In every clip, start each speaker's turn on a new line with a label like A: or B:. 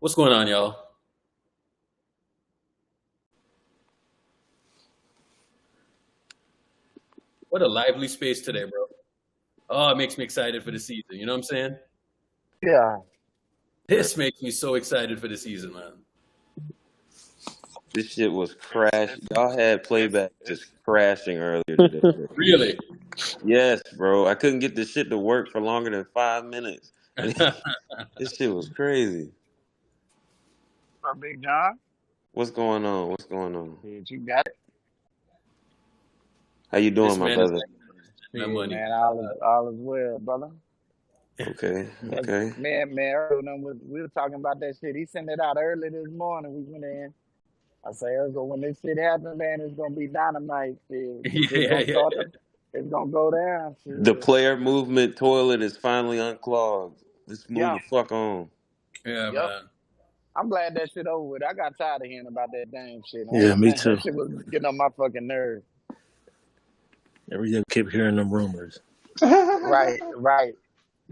A: What's going on, y'all? What a lively space today, bro. Oh, it makes me excited for the season. You know what I'm saying?
B: Yeah.
A: This makes me so excited for the season, man.
C: This shit was crash. Y'all had playback just crashing earlier today, bro.
A: Really?
C: Yes, bro. I couldn't get this shit to work for longer than 5 minutes. And this shit was crazy.
B: Big John.
C: What's going on? What's going on?
B: You got it.
C: How you doing,
A: This
C: my
A: man is
C: brother?
A: my
B: Yeah,
A: money.
B: man. All is well, brother.
C: Okay, okay.
B: Man, earlier we were talking about that shit. He sent it out early this morning. We went in. I say, when this shit happens, man, it's gonna be dynamite. Shit.
A: Yeah.
B: It's gonna go down. Shit.
C: The player movement toilet is finally unclogged. Let's move the fuck on.
A: Yeah,
B: Yep.
A: man.
B: I'm glad that shit over with. I got tired of hearing about that damn shit.
D: Yeah, me too.
B: That shit was getting on my fucking nerves.
D: Every day keep hearing them rumors.
B: Right.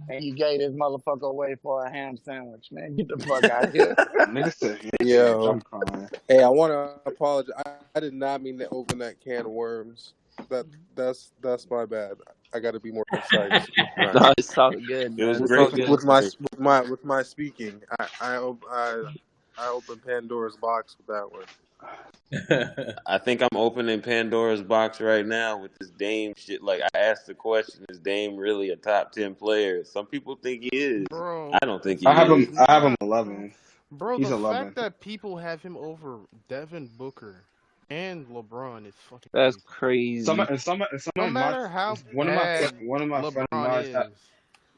B: And you gave this motherfucker away for a ham sandwich, man. Get the fuck out of here.
E: Nigga said,
F: Yo.
E: I'm crying.
F: Hey, I want to apologize. I did not mean to open that can of worms. That's my bad. I got to be more concise.
G: No, it's all good.
C: It was
G: Man.
C: great.
F: with my speaking. I opened Pandora's box with that one.
C: I think I'm opening Pandora's box right now with this Dame shit. Like, I asked the question, is Dame really a top 10 player? Some people think he is.
H: Bro,
C: I don't think he
E: I
C: is.
E: have him 11.
H: Bro,
E: He's
H: the
E: 11.
H: fact that people have him over Devin Booker and LeBron is fucking
G: That's
H: crazy.
G: crazy.
H: No matter how bad
E: one of my friends
H: LeBron is,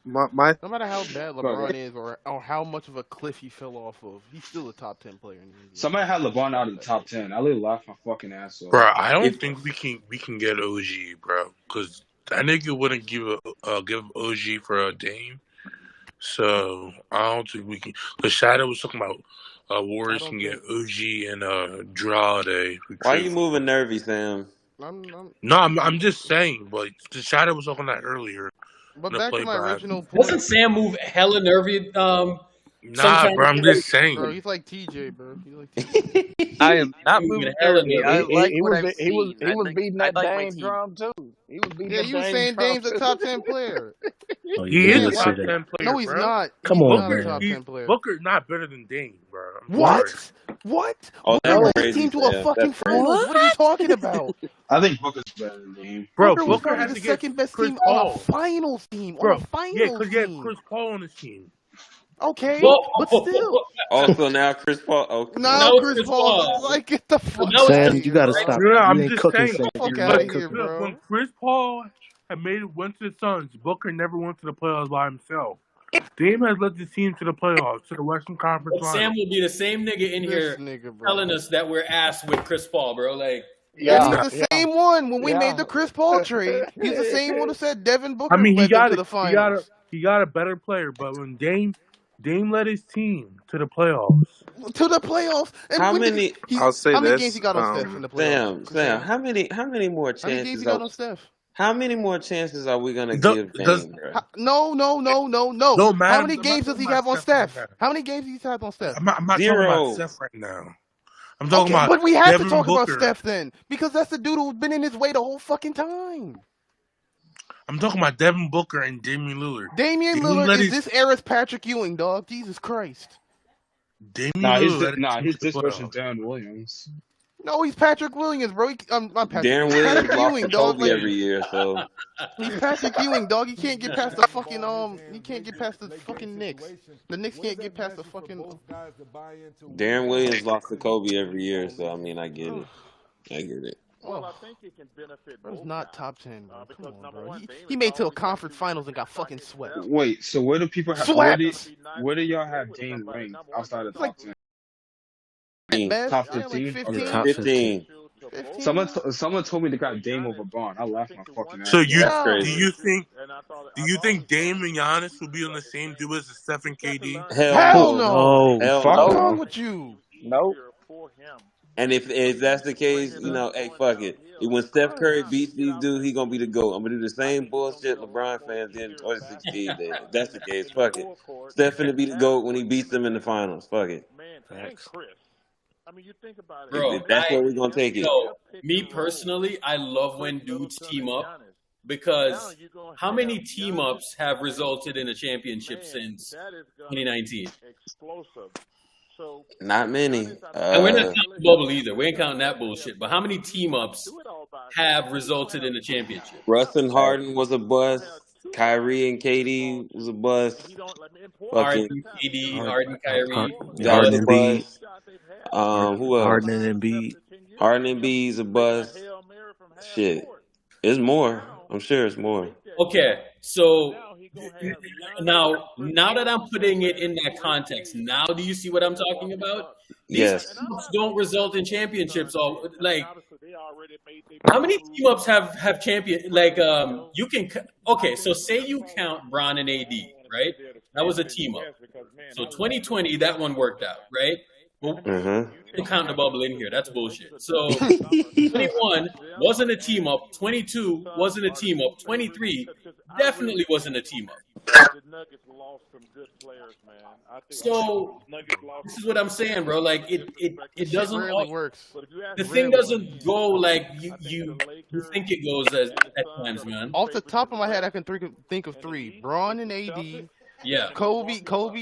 F: My
H: no matter how bad LeBron is or how much of a cliff he fell off of, he's still a top 10 player in the NBA.
E: somebody had LeBron out of the top 10. I literally laughed my fucking ass off.
I: Bro, I don't think we can get OG, bro, because that nigga wouldn't give OG for a Dame. So I don't think we can. Because Shadow was talking about Warriors can get OG and Andrade.
C: Why are you moving nervy, Sam?
I: I'm just saying, but the Shadow was talking that earlier.
H: But back to my original point.
A: Doesn't Sam move hella nervy?
I: Nah, bro, I'm just saying.
H: Bro, he's like TJ, bro. He's like TJ.
G: I am not moving nervy. I like what I'm seeing.
B: He was beating that Dame drum, too. He was beating
H: you was saying Dame's a top 10 player.
I: He is a top 10 player,
H: No, he's not.
D: Come
H: he's
D: on,
H: not
D: man.
H: a top 10 player.
I: Booker's not better than Dame, bro.
H: What?
C: Oh,
H: Booker led
C: that's
H: his team to
C: crazy,
H: a fucking finals. What are you talking about?
E: I think Booker's better than Dame.
I: Bro,
H: Booker was probably the second best team on a finals team.
I: Bro,
H: on a finals
I: yeah, because he had
H: team.
I: Chris Paul on his team.
H: Okay,
A: Whoa.
H: but still.
C: Also, now Chris Paul. Okay.
H: Now Chris Paul. Like, get the fuck out
D: Sam,
H: of here,
D: you gotta
H: bro.
D: stop.
I: No,
D: You
I: I'm
D: ain't
I: just
D: cooking,
I: saying.
D: Sam.
H: Fuck
D: You're
H: out
D: not
H: of here,
D: cooking.
H: bro.
I: When Chris Paul went to the Suns, Booker never went to the playoffs by himself. Dame has led the team to the playoffs, to the Western Conference
A: But Sam
I: Finals.
A: will be the same nigga in here telling us that we're ass with Chris Paul, bro. Like,
H: yeah, he's the same one when we made the Chris Paul trade. He's the same one who said Devin Booker led them to the finals.
I: He got a better player, but when Dame led his team to the playoffs.
H: And
C: How many?
F: I'll say
H: how many
F: this.
H: games he got on Steph in the playoffs?
C: Sam, how many more chances?
H: How many games he got on Steph?
C: How many more chances are we gonna give Dame, bro?
H: No.
I: Man,
H: How many games does he have on Steph? How many games does he have on Steph?
I: I'm not talking about Steph right now. I'm talking about
H: but we have
I: Devin
H: to talk
I: Booker.
H: about Steph then, because that's the dude who's been in his way the whole fucking time.
I: I'm talking about Devin Booker and Damian Lillard.
H: Damian Lillard is this era's Patrick Ewing, dog. Jesus Christ.
I: Lillard.
E: He's this version Darren Williams.
H: No, he's Patrick Williams, bro.
C: Darren Williams lost to Kobe every year, so
H: he's Patrick Ewing, dog. He can't get past the fucking He can't get past the fucking Knicks. The Knicks can't get past the fucking.
C: Darren Williams lost to Kobe every year, so I mean, I get it.
J: Well, I think it can benefit both.
H: It's not top 10, bro. Come on, bro. He made to a conference finals and got fucking swept.
E: Wait, so where do people have? Where do y'all have Dame ranked outside of the top 10? Top 15?
C: 15.
E: Someone told me they got Dame over Bron. I laughed my fucking ass.
I: So do you think Dame and Giannis will be on the same duo as Steph and KD?
H: Hell no.
C: Hell
H: What's
C: no.
H: wrong with you?
B: Nope.
C: And if that's the case, hey, fuck it. When Steph Curry beats these dudes, he gonna be the GOAT. I'm gonna do the same bullshit LeBron fans did in 2016. Then, if that's the case, fuck it. Steph finna be the GOAT when he beats them in the finals. Fuck it.
J: Facts. I mean, you think about it.
A: Bro,
C: If that's where we're gonna take it.
A: me personally, I love when dudes team up because how many team ups have resulted in a championship since 2019?
J: Explosive. So
C: Not many.
A: And we're not counting the bubble either. We ain't counting that bullshit. But how many team ups have resulted in a championship?
C: Russ and Harden was a bust. Kyrie and KD was a bust.
A: Harden,
C: Fucking
A: KD, Harden, Kyrie.
C: that was a
D: Harden, Embiid.
C: bust. Who else?
D: Harden and Embiid.
C: Harden and Embiid's a bust. Shit, it's more. I'm sure it's more.
A: Okay, so now that I'm putting it in that context, now do you see what I'm talking about? These
C: Yes.
A: team ups don't result in championships. All like, how many team ups have champion? Like, you can. Okay, so say you count Bron and AD, right? That was a team up. So 2020, that one worked out, right? Well, you can count the bubble in here. That's bullshit. So 21 wasn't a team up. 22 wasn't a team up. 23 definitely wasn't a team up. So this is what I'm saying, bro. Like it doesn't
H: rarely works.
A: The thing doesn't go like you think it goes at times, man.
H: Off the top of my head, I can think of three: Braun and AD.
A: Yeah.
H: Kobe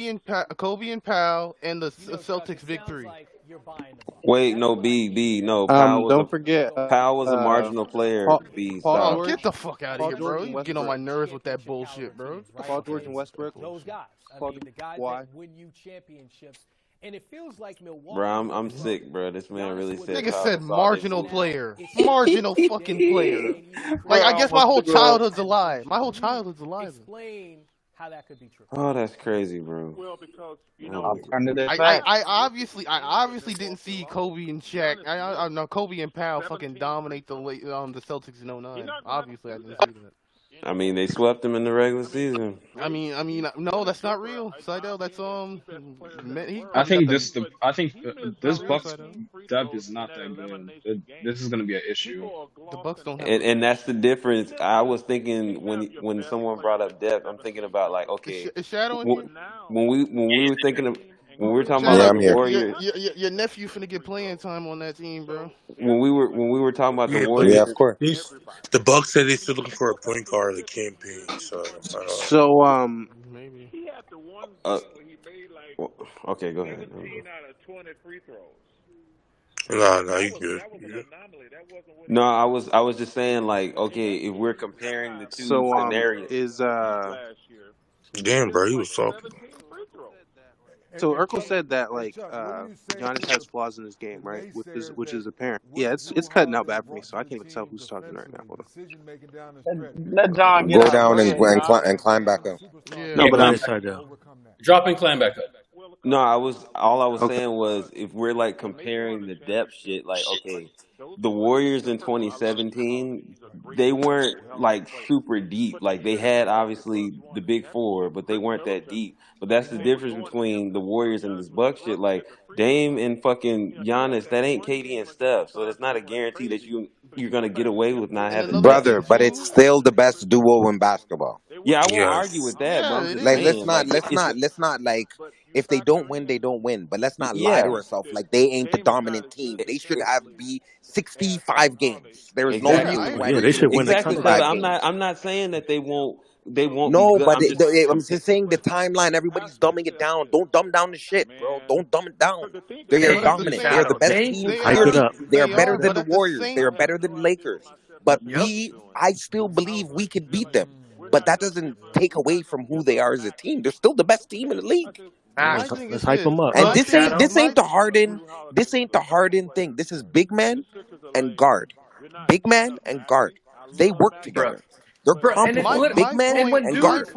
H: and Powell, and the Celtics victory.
C: Wait, no, no. Powell
F: Don't forget,
C: Powell was a marginal player. B,
H: Paul
C: stop.
H: George, get the fuck out of here, bro.
F: George
H: You get on my nerves with that bullshit, bro.
F: Paul George and Westbrook.
K: Those guys. I mean, the guys that win you championships. And it feels like Milwaukee.
C: Bro, I'm sick, bro. This man really said.
H: Nigga said marginal player. Marginal fucking player. Like, I guess my whole childhood's a lie. My whole childhood's a lie.
K: Explain how that could be true.
C: Oh, that's crazy, bro.
J: Well, because
H: I obviously didn't see Kobe and Shaq. I know Kobe and Powell fucking dominate the Celtics in 09. Obviously, I didn't see that.
C: I mean, they swept them in the regular season.
H: I mean, no, that's not real. Seidel, that's
E: I think this Bucks depth is not that good. This is gonna be an issue.
H: The Bucks don't have.
C: And that's the difference. I was thinking when someone brought up depth, I'm thinking about like, okay,
H: Is Shadow in here?
C: when we were thinking of. When we were talking
H: Shadow,
C: about the Warriors,
H: your nephew finna get playing time on that team, bro.
C: When we were talking about the
I: Warriors,
C: Warriors,
I: of course. The Bucks said they're still looking for a point guard of the campaign.
E: So
H: maybe.
C: Okay, go ahead.
I: No, you good.
C: No, I was just saying like, okay, if we're comparing the two scenarios,
I: damn, bro, he was talking.
F: So Urkel said that like Giannis has flaws in his game, right? Which is apparent. Yeah, it's cutting out bad for me, so I can't even tell who's talking right now. Hold on.
B: Let John get
L: Go down and climb back up.
H: Yeah.
C: No, but I'm
A: drop and climb back up.
C: No, all I was saying was if we're like comparing the depth shit, like okay, the Warriors in 2017, they weren't like super deep. Like they had obviously the big four, but they weren't that deep. But that's the difference between the Warriors and this Buck shit. Like Dame and fucking Giannis, that ain't KD and Steph. So it's not a guarantee that you're gonna get away with not having
L: brother, but it's still the best duo in basketball.
C: Yeah, I won't argue with that. But I'm just
L: like
C: saying,
L: let's not like if they don't win, they don't win. But let's not lie to ourselves. Like they ain't the dominant team. They should be 65 games. There is no reason why
D: they should win.
C: Exactly. I'm not saying that they won't. They won't.
L: No,
C: be good.
L: but I'm just saying the timeline. Everybody's dumbing it down. Don't dumb down the shit, bro. Don't dumb it down. They are dominant. They are the best team. They are better than the Warriors. They are better than the Lakers. But I still believe we could beat them. But that doesn't take away from who they are as a team. They're still the best team in the league.
D: Let's hype them up.
L: And this ain't the Harden. This ain't the Harden thing. This is big man and guard. Big man and guard. They work together. They're complement. Big man and guard.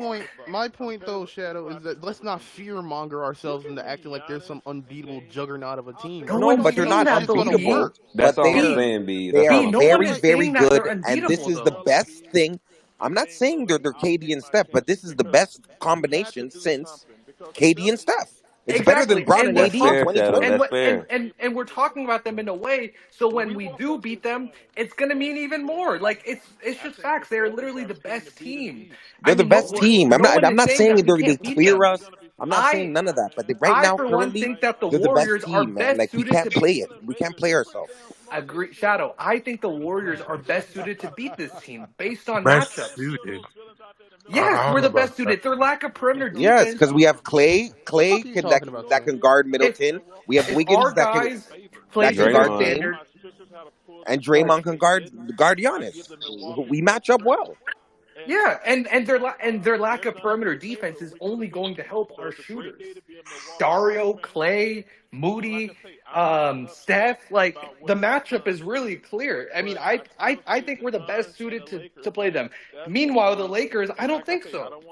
H: My point, though, Shadow, is that let's not fear-monger ourselves into acting like there's some unbeatable juggernaut of a team.
L: No, but they're not unbeatable.
C: That's all I'm saying, B.
L: They are very, very good, and this is the best thing. I'm not saying they're KD and Steph, but this is the best combination since KD and Steph. It's better than Bron and AD in
C: Fair, Shadow.
L: 2020.
C: That's fair.
M: And we're talking about them in a way so when we do beat them, it's gonna mean even more. Like it's just facts. They're literally the best team. I
L: They're the
M: mean,
L: best team.
M: no one
L: I'm
M: is
L: not
M: saying
L: saying
M: that we
L: they
M: can't beat
L: clear
M: them.
L: us. I'm not saying none of that. But right
M: I
L: now,
M: for one
L: currently,
M: think that the
L: they're the best
M: Warriors are
L: team, man.
M: best
L: Like we
M: suited to
L: can't play it. We can't play ourselves.
M: agree. Shadow, I think the Warriors are best suited to beat this team based on
I: Best
M: matchups.
I: suited.
M: Yes,
I: I
M: we're
I: don't know
M: the best
I: about that.
M: suited. Their lack of perimeter
L: Yes,
M: defense.
L: because we have Clay.
H: What the
L: Clay
H: fuck are you talking about,
L: that
H: Trey?
L: can guard
M: If
L: Middleton. We have
M: if our
L: Wiggins
M: guys play
L: that
M: to
L: can
M: their
L: guard
C: Draymond.
L: Dame,
M: standard,
L: and
M: go ahead.
L: Draymond can guard Giannis. We match up well.
M: Yeah, and their lack of perimeter defense is only going to help our shooters. Dario, Clay, Moody, Steph. Like the matchup is really clear. I mean, I think we're the best suited to play them. Meanwhile, the Lakers, I don't think so.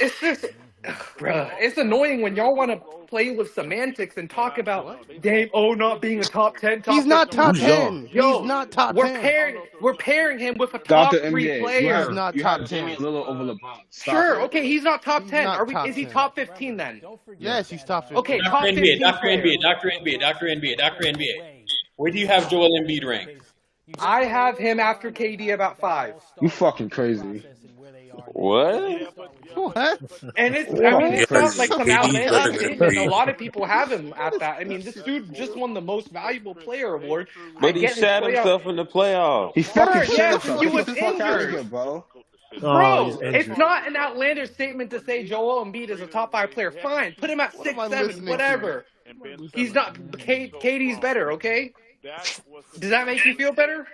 M: It's just, bruh, it's annoying when y'all want to play with semantics and talk about Dame not being a top 10, top
H: He's not
M: 15
H: top
D: Who's y'all?
H: 10.
M: Yo,
H: He's not top
M: we're
H: 10.
M: pairing him with a top
E: Dr.
M: 3
E: NBA,
H: He's
M: player.
H: not
E: you
H: top
E: have
H: 10.
E: Damian Lillard over LeBron. Stop
M: Sure,
E: it.
M: okay, he's not top
H: He's
M: 10.
H: not top
M: Is he
H: 10.
M: top 15 then?
H: Yes, he's top 15.
M: Okay,
A: Dr.
M: top
A: NBA,
M: 15
A: Dr.
M: player.
A: NBA, Dr. NBA, Dr. NBA, Dr. NBA. Where do you have Joel Embiid ranked?
M: I have him after KD about 5.
E: You fucking crazy.
C: What?
H: What?
M: And it's, I mean,
E: Fucking
I: Yeah,
M: it's not
E: crazy.
M: like some
I: KD's
M: outlandish
I: better than
M: statement. A
I: Embiid.
M: lot of people have him at that. I mean, this dude just won the most valuable player award. I
C: But he
M: get his
C: shot
M: playoff.
C: himself in the playoffs.
E: He fucking
M: Sure,
E: shit
M: yes,
E: himself.
M: he
E: Get
M: was
E: the fuck out of
M: injured.
E: here, bro.
D: Oh, he's
M: Bro,
D: injured.
M: it's not an outlandish statement to say Joel Embiid is a top 5 player. Fine, put him at
H: What am I
M: 6, 7,
H: listening
M: whatever. He's not. KD's better, okay? Does that make you feel better?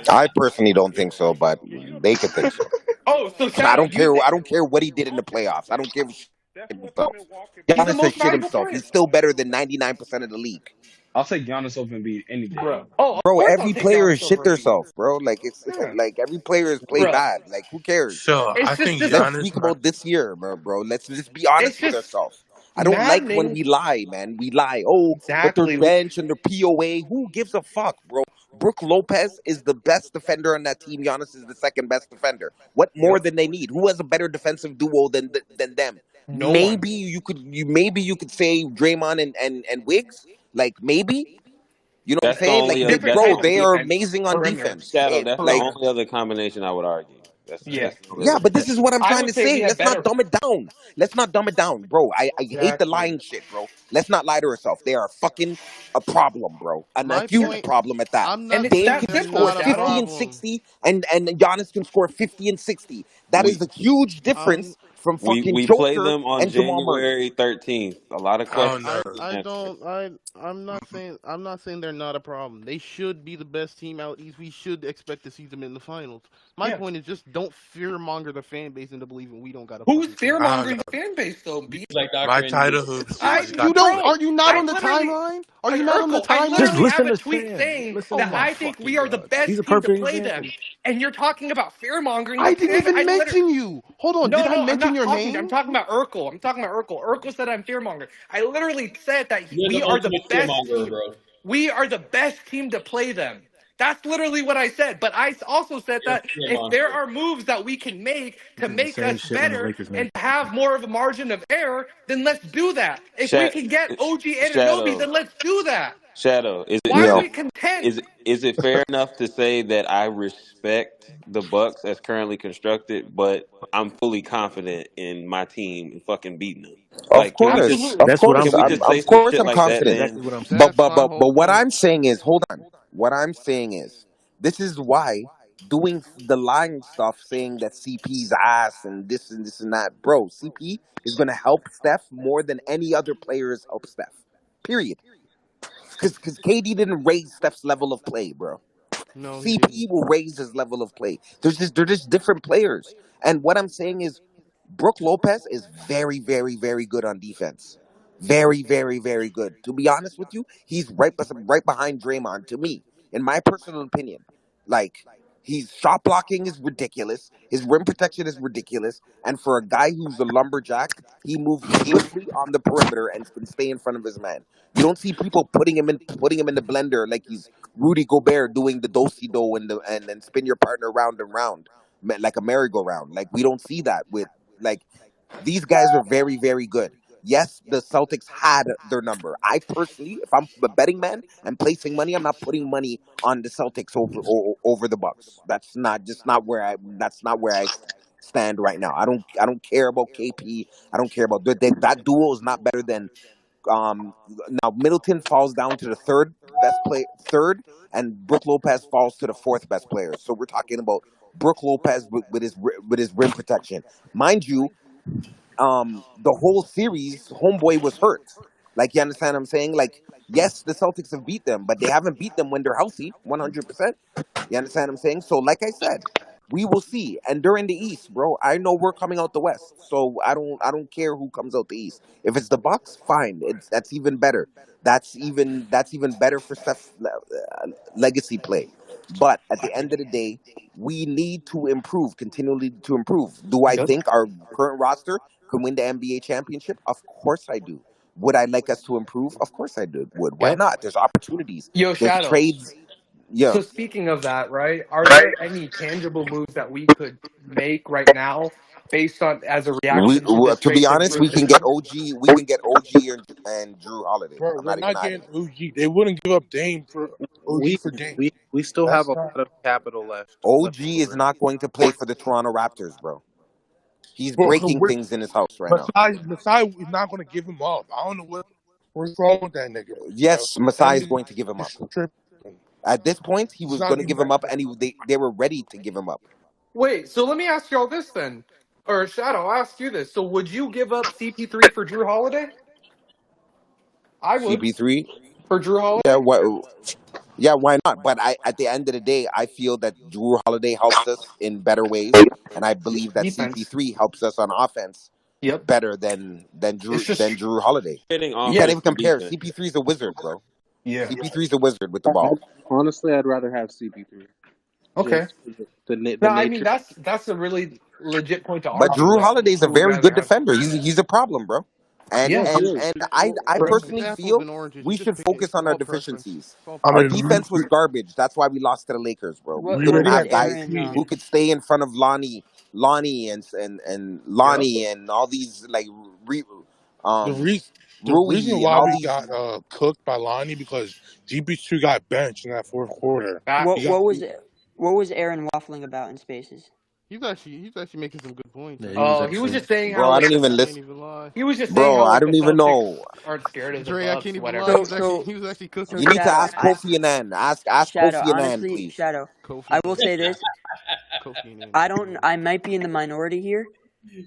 L: I personally don't think so, but they could think so.
M: Oh, so
L: I
M: Shadow,
L: don't
M: do you
L: care.
M: think
L: I don't care what he did in the playoffs. I don't give a shit himself.
M: he's the
L: Giannis has
M: most
L: shit
M: valuable
L: himself.
M: player?
L: He's still better than 99% of the league.
E: I'll take Giannis over Embiid any day.
M: Bro. Oh, of
L: Bro,
M: course I'll
L: every
M: take
L: player
M: Giannis
L: has shit
M: over Embiid.
L: themselves, bro. Like it's
M: Yeah.
L: like every player has played
M: Bro.
L: bad. Like who cares?
I: So I
M: It's just
I: think
M: this.
L: Let's
I: Giannis
L: speak
I: might.
L: about this year, bro. Let's just be
M: It's
L: honest with
M: just
L: ourselves. I don't like when
M: maddening.
L: we lie, man. We lie. Oh, but their
M: Exactly.
L: bench and their POA. Who gives a fuck, bro? Brooke Lopez is the best defender on that team. Giannis is the second best defender. What more
M: Yep.
L: than they need? Who has a better defensive duo than them?
M: No one.
L: Maybe you could say Draymond and Wiggs. Like maybe. You know what I'm
C: That's the
L: saying? Like,
C: only.
M: Different
C: That's the
M: type of
L: they
C: only.
L: are
M: defense.
L: amazing on
M: Perimeter.
L: defense.
C: Shadow. That's the
L: Like,
C: only other combination I would argue.
M: Yeah.
C: That's the only
L: yeah,
C: other
L: but this
C: combination.
L: is what I'm
M: I
L: trying
M: would
L: to
M: say we
L: say.
M: have
L: Let's not
M: better.
L: dumb it down. Let's not dumb it down, bro. I hate the
M: Exactly.
L: lying shit, bro. Let's not lie to ourselves. They are fucking a problem, bro. And a
H: My
L: huge
H: point,
L: problem at that.
H: I'm
M: And
H: not
M: it's
L: Dame
H: saying
M: that
L: can
H: they're
M: simple,
L: score
H: not a
L: 50
M: Shadow.
L: and
H: problem.
L: 60, and Giannis can score 50 and 60. That is
C: We
L: a huge
H: I'm
L: difference from fucking
C: we play
L: Joker
C: them on
L: and Jamal Murray.
C: January 13th. A lot of
I: I don't
C: questions
I: know.
C: to be
H: I
C: answered.
H: don't I'm not saying they're not a problem. They should be the best team out east. We should expect to see them in the finals. My
M: Yeah.
H: point is just don't fearmonger the fan base into believing we don't got a
M: Who's
H: fucking chance.
M: fear
I: I don't
M: mongering
I: know.
M: the fan base though? B?
A: Like Dr.
I: My
A: NBA.
I: title hoops
M: I
I: just got
H: You don't
M: bro,
H: are you not
M: I
H: on the
M: literally
H: timeline? Are you not on the
M: Urkel, I
H: timeline?
D: Just
M: literally have
D: listen
M: a
D: to
M: tweet
D: Sam.
M: saying
D: Listen
M: that
D: to
M: I
D: him.
M: think
H: fucking
M: we are the
H: God.
M: best
D: He's a
M: team to
D: perfect
M: play
D: example.
M: them. And you're talking about fear mongering
H: I
M: the
H: didn't
M: fan.
H: even mention you. Hold on, did I
M: I'm
H: mention
M: not
H: your
M: talking. I'm
H: name?
M: talking about Urkel. I'm talking about Urkel. Urkel said I'm fear monger. I literally said that
A: You're
M: we
A: the
M: are the
A: ultimate
M: best
A: fearmonger,
M: team.
A: bro.
M: We are the best team to play them. That's literally what I said. But I also said
A: You're a
M: that if
A: fearmonger.
M: there are moves that we can make
D: He
M: to
D: did the
M: make
D: same
M: us
D: shit when the
M: better
D: Lakers made
M: and
D: it.
M: have more of a margin of error, then let's do that. If we
C: Sha-
M: can get OG Anunoby,
C: Shadow.
M: then let's do that.
C: Shadow.
M: Why are
L: Yeah.
M: we content?
C: Is it fair enough to say that I respect the Bucks as currently constructed, but I'm fully confident in my team and fucking beating them?
L: Of
C: Like, can we just
L: course,
M: Absolutely.
L: of
D: That's what I'm
C: can
L: course,
C: we
D: saying.
C: just say
L: of
C: some
L: course,
C: shit
L: I'm
C: like
D: That's
C: that
L: confident.
C: then?
D: exactly what I'm saying.
L: But
H: That's my whole
L: what
H: point.
L: I'm saying is, hold on. What I'm saying is, this is why doing the lying stuff, saying that CP's ass and this and that, bro. CP is gonna help Steph more than any other players help Steph. Period. Because KD didn't raise Steph's level of play, bro.
H: No, he didn't.
L: CP will raise his level of play. They're just different players. And what I'm saying is, Brooke Lopez is very, very, very good on defense. Very, very, very good. To be honest with you, he's right behind Draymond. To me, in my personal opinion, like he's shot blocking is ridiculous. His rim protection is ridiculous. And for a guy who's a lumberjack, he moves swiftly on the perimeter and can stay in front of his man. You don't see people putting him in the blender like he's Rudy Gobert doing the do-si do and spin your partner round and round like a merry-go-round. Like we don't see that with like These guys are very, very good. Yes, the Celtics had their number. I personally, if I'm a betting man and placing money, I'm not putting money on the Celtics over the Bucks. That's not just not where I. That's not where I stand right now. I don't care about KP. I don't care about that duo is not better than um. Now Middleton falls down to the third, and Brook Lopez falls to the fourth best player. So we're talking about Brook Lopez with his rim protection, mind you. The whole series, homeboy was hurt. Like, you understand what I'm saying? Like, yes, the Celtics have beat them, but they haven't beat them when they're healthy, 100%. You understand what I'm saying? So, like I said, we will see. And during the East, bro, I know we're coming out the West, so I don't care who comes out the East. If it's the Bucks, fine. That's even better. That's even better for Steph's legacy play. But at the end of the day, we need to improve, continually to improve. Do I think our current roster can win the NBA championship? Of course I do. Would I like us to improve? Of course I would. Why
M: Yep.
L: not? There's opportunities.
M: Yo,
L: There's
M: Shadow.
L: trades. Yeah.
M: So speaking of that, right? Are there any tangible moves that we could make right now based on as a reaction to this
L: To be
M: trade
L: honest, we can
M: situation?
L: get OG. We can get OG and Drew Holiday.
I: Bro,
L: I'm
I: we're
L: not even
I: not
L: hiding
I: getting
L: it.
I: OG. They wouldn't give up Dame for OG
F: We
I: for Dame.
F: we still have
I: That's
F: a
I: not.
F: lot of capital left
L: OG is
F: over.
L: not going to play for the Toronto Raptors, bro. He's
I: Bro,
L: breaking things in his house right now.
I: Masai is not going to give him up. I don't know what's wrong with that nigga. Bro.
L: Yes, Masai is going to give him up.
I: He's tripping.
L: At this point, he
I: He's
L: was
I: not
L: going to
I: giving
L: give him
I: back.
L: up, and they were ready to give him up.
M: Wait, so let me ask y'all this then. Or Shadow, I'll ask you this. So would you give up CP3 for Drew Holiday? I would.
L: CP3,
M: For Drew
L: yeah,
M: Holiday?
L: why not? But at the end of the day, I feel that Drew Holiday helps us in better ways, and I believe that
M: Defense.
L: CP3 helps us on offense
M: Yep.
L: better than
M: It's just
L: Drew Holiday.
C: Getting
L: You can't
C: offense
L: even
C: for
L: compare.
C: defense.
L: CP3 is a wizard, bro.
M: yeah.
L: CP3 is a wizard with the ball.
F: Honestly, I'd rather have CP3.
M: Okay.
F: Just the
M: No, I mean
F: nature.
M: that's a really legit point to
L: But
M: argue
L: Drew
M: that
L: Holiday's a
M: who would
L: very
M: rather
L: good
M: have.
L: defender. He's a problem, bro. And
M: Yeah.
F: Yeah, he
L: and
F: is.
L: and I
H: It's
L: personally
H: apples
L: feel
H: and oranges. You
L: we
H: just
L: should
H: pick it.
L: focus
H: It's
L: on our
H: all preference.
L: deficiencies.
H: It's all
I: I
L: Our
I: mean,
H: preference.
L: defense was garbage. That's why we lost to the Lakers, bro. We
K: What
L: couldn't
K: what
L: have
K: did
L: guys
K: Aaron
L: who could stay in front of Lonnie and
M: Yep.
L: Lonnie and all these like
I: the
L: um
I: reason the reason
L: Rui and
I: why
L: all
I: we
L: these.
I: got cooked by Lonnie because GP2 got benched in that fourth quarter. He
K: what
M: Facts.
I: got
K: what was Aaron waffling about in Spaces?
H: He's actually making some good points.
D: Yeah, he was
M: Oh, he was
D: excellent.
M: just saying
L: Bro,
M: how
L: I
M: like
L: don't
M: the
L: even
H: Can't
L: listen.
H: even lie.
M: he was just saying
L: Bro,
M: how
L: I
M: like the
L: don't even
M: Celtics
L: know.
M: aren't scared of the
H: Dre, I
M: Bucks,
H: can't even lie.
M: whatever.
H: He was actually cooking.
L: You need to
K: Shadow,
L: ask Kofi Annan. Ask
K: Shadow,
L: Kofi Annan,
K: honestly,
L: please.
K: Shadow.
H: Kofi
K: I will
H: Annan.
K: say this.
H: Kofi Annan.
K: I might be in the minority here,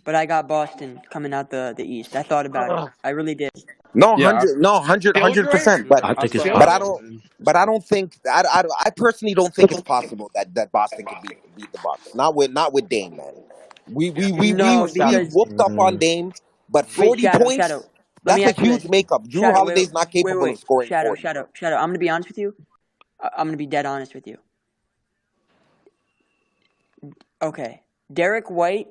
K: but I got Boston coming out the East. I thought about it.
M: Ugh.
K: I really did.
L: No,
E: Yeah,
L: 100%.
H: Dude,
L: But
D: I think it's
E: I
L: but I
D: possible.
L: don't.
E: man.
L: But I don't think. I personally don't think it's possible that Boston could beat the Bucks. Not with Dame, man.
K: No,
L: We
K: because
L: whooped up on Dame, but
K: wait,
L: 40
K: Shadow.
L: points.
K: Let me
L: That's a
K: ask you
L: huge
K: this.
L: makeup. Drew
K: Shadow,
L: Holiday's not capable of scoring 40, bro.
K: Shadow. I'm gonna be honest with you. I'm gonna be dead honest with you. Okay, Derek White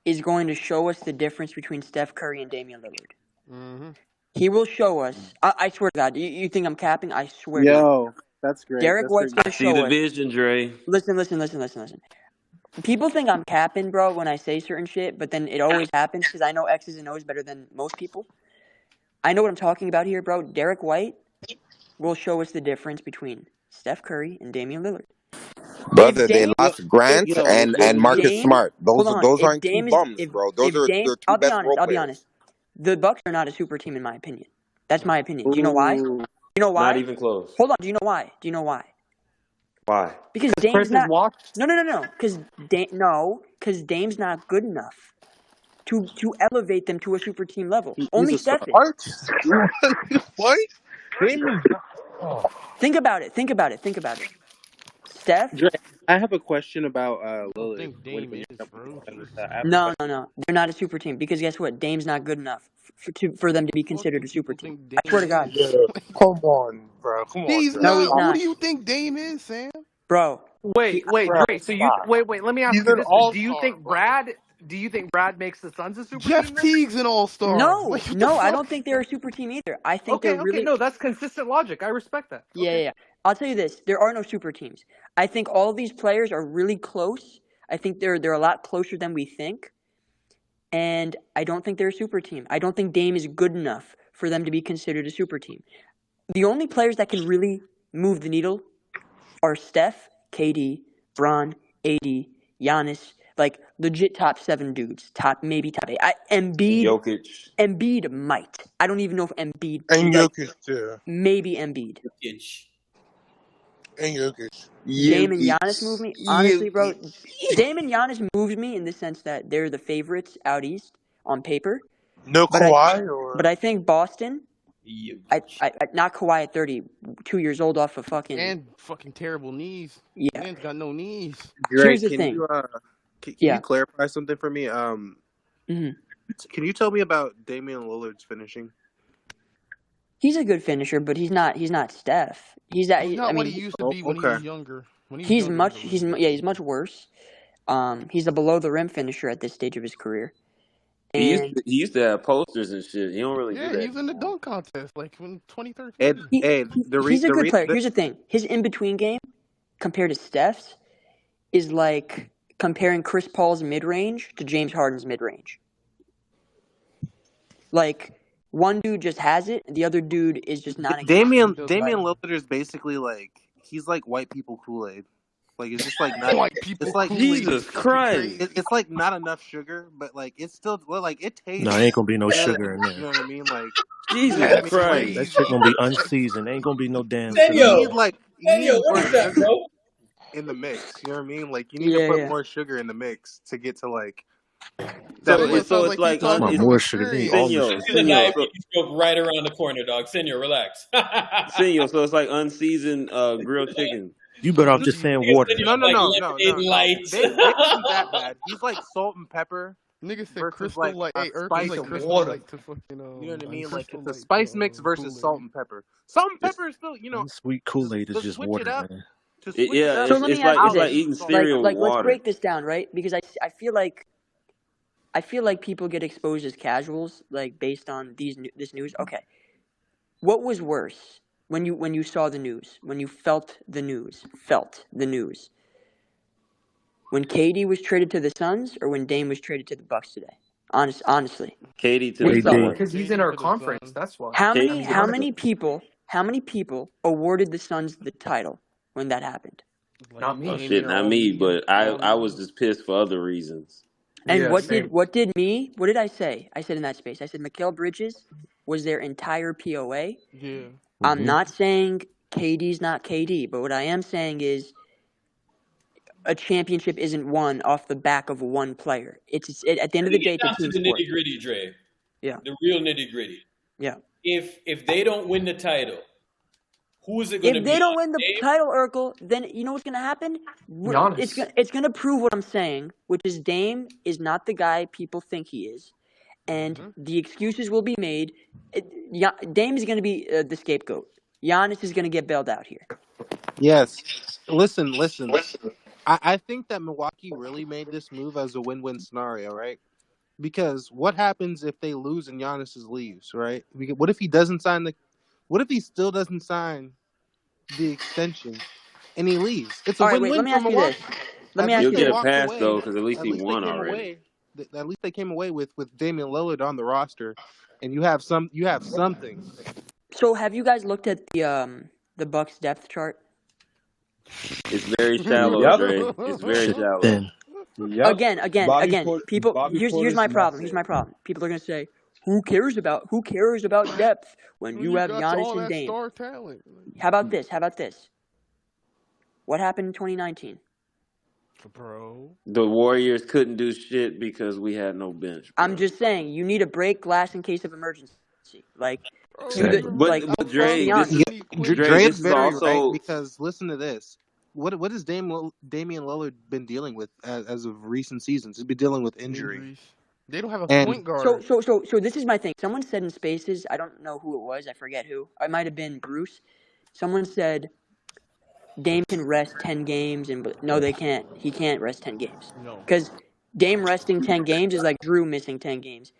K: is going to show us the difference between Steph Curry and Damian Lillard.
H: Mm-hmm.
K: He will show us. I swear to God. You think I'm capping? I swear to God.
F: Yo, that's great.
K: Derek
F: That's great.
K: White's going
C: I
K: to
C: see
K: show
C: the
K: us.
C: vision, Dre.
K: Listen. People think I'm capping, bro, when I say certain shit, but then it always happens because I know X's and O's better than most people. I know what I'm talking about here, bro. Derek White will show us the difference between Steph Curry and Damian Lillard.
L: Brother, they lost Grant and Marcus
K: Dame,
L: Smart.
K: hold on.
L: Those
K: If
L: aren't two
K: Dame is
L: bums, bro. Those
K: if
L: are
K: Dame,
L: their two best role
K: I'll be
L: players.
K: honest. The Bucks are not a super team in my opinion. That's my opinion. Do you know why?
C: Ooh,
K: You know
C: not
K: why?
C: even close.
K: Hold on. Do you know why? Do you know why?
C: Why?
K: Because
M: Because
K: Dame's
M: Chris is
K: not.
M: washed.
K: No. Because Dame's not good enough to elevate them to a super team level.
F: He's
K: Only
F: a star.
K: Steph is.
I: what? What? Dame is
K: Think about it. Steph.
F: Dre, I have a question about
H: I don't
F: Lillard
H: think
F: when
H: Dame
F: you're
H: is,
F: done
H: bro.
F: with that. I have a
K: No.
F: question.
K: They're not a super team because guess what? Dame's not good enough for them to be considered
H: Fucking
K: a super
H: people
K: team.
H: think
K: I swear
H: Dame
K: to God.
H: is.
I: come on, bro. Come on,
H: He's
I: Dre.
K: No, he's
H: not.
I: Stop.
H: Who
K: not,
H: do you think Dame is, Sam?
K: bro.
M: Wait,
I: Bro,
M: Dre. So you
I: stop.
M: wait. Let me ask
I: He's
M: you
I: an
M: this: then.
I: all-star, bro.
M: Do you think Brad makes the Suns a super
H: Jeff
M: team? Then
H: Teague's an all-star. Like, what the
K: No. I
H: fuck?
K: don't think they're a super team either. I think they're
M: okay.
K: really.
M: No, that's consistent logic. I respect that. Okay.
K: Yeah. I'll tell you this: there are no super teams. I think all of these players are really close. I think they're a lot closer than we think. and I don't think they're a super team. I don't think Dame is good enough for them to be considered a super team. The only players that can really move the needle are Steph, KD, Bron, AD, Giannis, like legit top 7 dudes, maybe top 8. Embiid might. I don't even know if Embiid
N: And
K: like,
N: Jokic too.
K: maybe Embiid.
N: And Jokic.
K: Dame and Giannis move me. Honestly, bro, Dame and Giannis moves me in the sense that they're the favorites out east on paper.
N: No Kawhi
K: but I think Boston. I not Kawhi at 30, 2 years old off of fucking
H: and fucking terrible knees.
K: Yeah,
H: man's got no knees.
K: Here's the thing.
F: Can you clarify something for me? Can you tell me about Damian Lillard's finishing?
K: He's a good finisher, but he's not Steph. He's not
H: what he used to be when he was younger.
K: He's much worse. He's a below the rim finisher at this stage of his career.
C: He used to have posters and shit. He don't really do that.
H: He was in the dunk contest like in 2013.
K: He's a good player. Here's the thing. His in-between game compared to Steph's is like comparing Chris Paul's mid-range to James Harden's mid-range. Like, one dude just has it, and the other dude is just not.
F: Damian Lillard is basically like, he's like white people Kool-Aid. Like, it's just like not
H: white people.
F: It's like
C: Jesus Christ.
F: It's like not enough sugar, but like it's still like it tastes.
D: No, ain't gonna be no sugar in there.
F: You know what I mean? Like
C: Jesus Christ.
D: That shit gonna be unseasoned. Ain't gonna be no damn.
F: You need
A: what is that, bro?
F: In the mix, you know what I mean? Like you need to put more sugar in the mix to get to like.
C: So it's like
D: more sugar.
A: Senor, diabetes stroke right around the corner, dog. Senor, relax.
C: Senor, so it's like unseasoned grilled chicken.
D: You better off just saying water.
F: No.
A: Lights.
F: They isn't that bad. He's like salt and pepper.
H: Niggas said crystal
F: like
H: light. Hey, Earth
F: spice
H: like
F: of
H: crystal
F: water.
H: light to fucking.
F: You know what I mean? Like it's a
H: light,
F: spice mix versus
H: Kool-Aid.
F: salt and pepper. Salt and pepper is still, you know.
D: Sweet Kool-Aid is just water, man.
K: So let me ask you this.
C: eating cereal with
K: let's
C: water.
K: break this down, right? Because I feel like people get exposed as casuals, like based on this news. Okay, what was worse when you saw the news, when you felt the news, when KD was traded to the Suns or when Dame was traded to the Bucks today? Honestly,
C: KD to the Suns
M: because he's in our conference. That's why.
K: How many people awarded the Suns the title when that happened?
M: Not me.
C: Oh shit, not me, but I was just pissed for other reasons.
K: And what did I say? I said in that space, I said Mikal Bridges was their entire POA.
H: Yeah.
K: I'm not saying KD's not KD, but what I am saying is a championship isn't won off the back of one player. It's at the end of the day, it's a team
A: the
K: sport.
A: nitty gritty, Dre.
K: Yeah.
A: The real nitty gritty.
K: Yeah.
A: If they don't win the title, who is it going to be?
K: If they don't win the title, Urkel, then you know what's going to happen?
M: Giannis.
K: It's going to prove what I'm saying, which is Dame is not the guy people think he is. And the excuses will be made. Dame is going to be the scapegoat. Giannis is going to get bailed out here.
F: Yes. Listen. I think that Milwaukee really made this move as a win-win scenario, right? Because what happens if they lose and Giannis leaves, right? What if he doesn't sign What if he still doesn't sign the extension and he leaves? It's a win-win for Milwaukee.
C: You'll get a pass though, because at least he won already.
F: At least they came away with Damian Lillard on the roster, and you have something.
K: So have you guys looked at the Bucks depth chart?
C: It's very shallow, Dre. It's very shallow.
K: Again. People, here's my problem. People are gonna say, Who cares about depth when you have Giannis and Dame?
H: Star talent.
K: How about this? What happened in 2019?
H: Bro.
C: The Warriors couldn't do shit because we had no bench. Bro.
K: I'm just saying, you need to break glass in case of emergency. Like,
C: Dre,
F: Dre is very right, because listen to this. What has Damian Lillard been dealing with as of recent seasons? He's been dealing with injuries.
H: They don't have a point guard.
K: So this is my thing. Someone said in Spaces, I don't know who it was, I forget who. It might have been Bruce. Someone said Dame can rest 10 games, no, they can't. He can't rest 10 games. Because Dame resting 10 games is like Drew missing 10 games.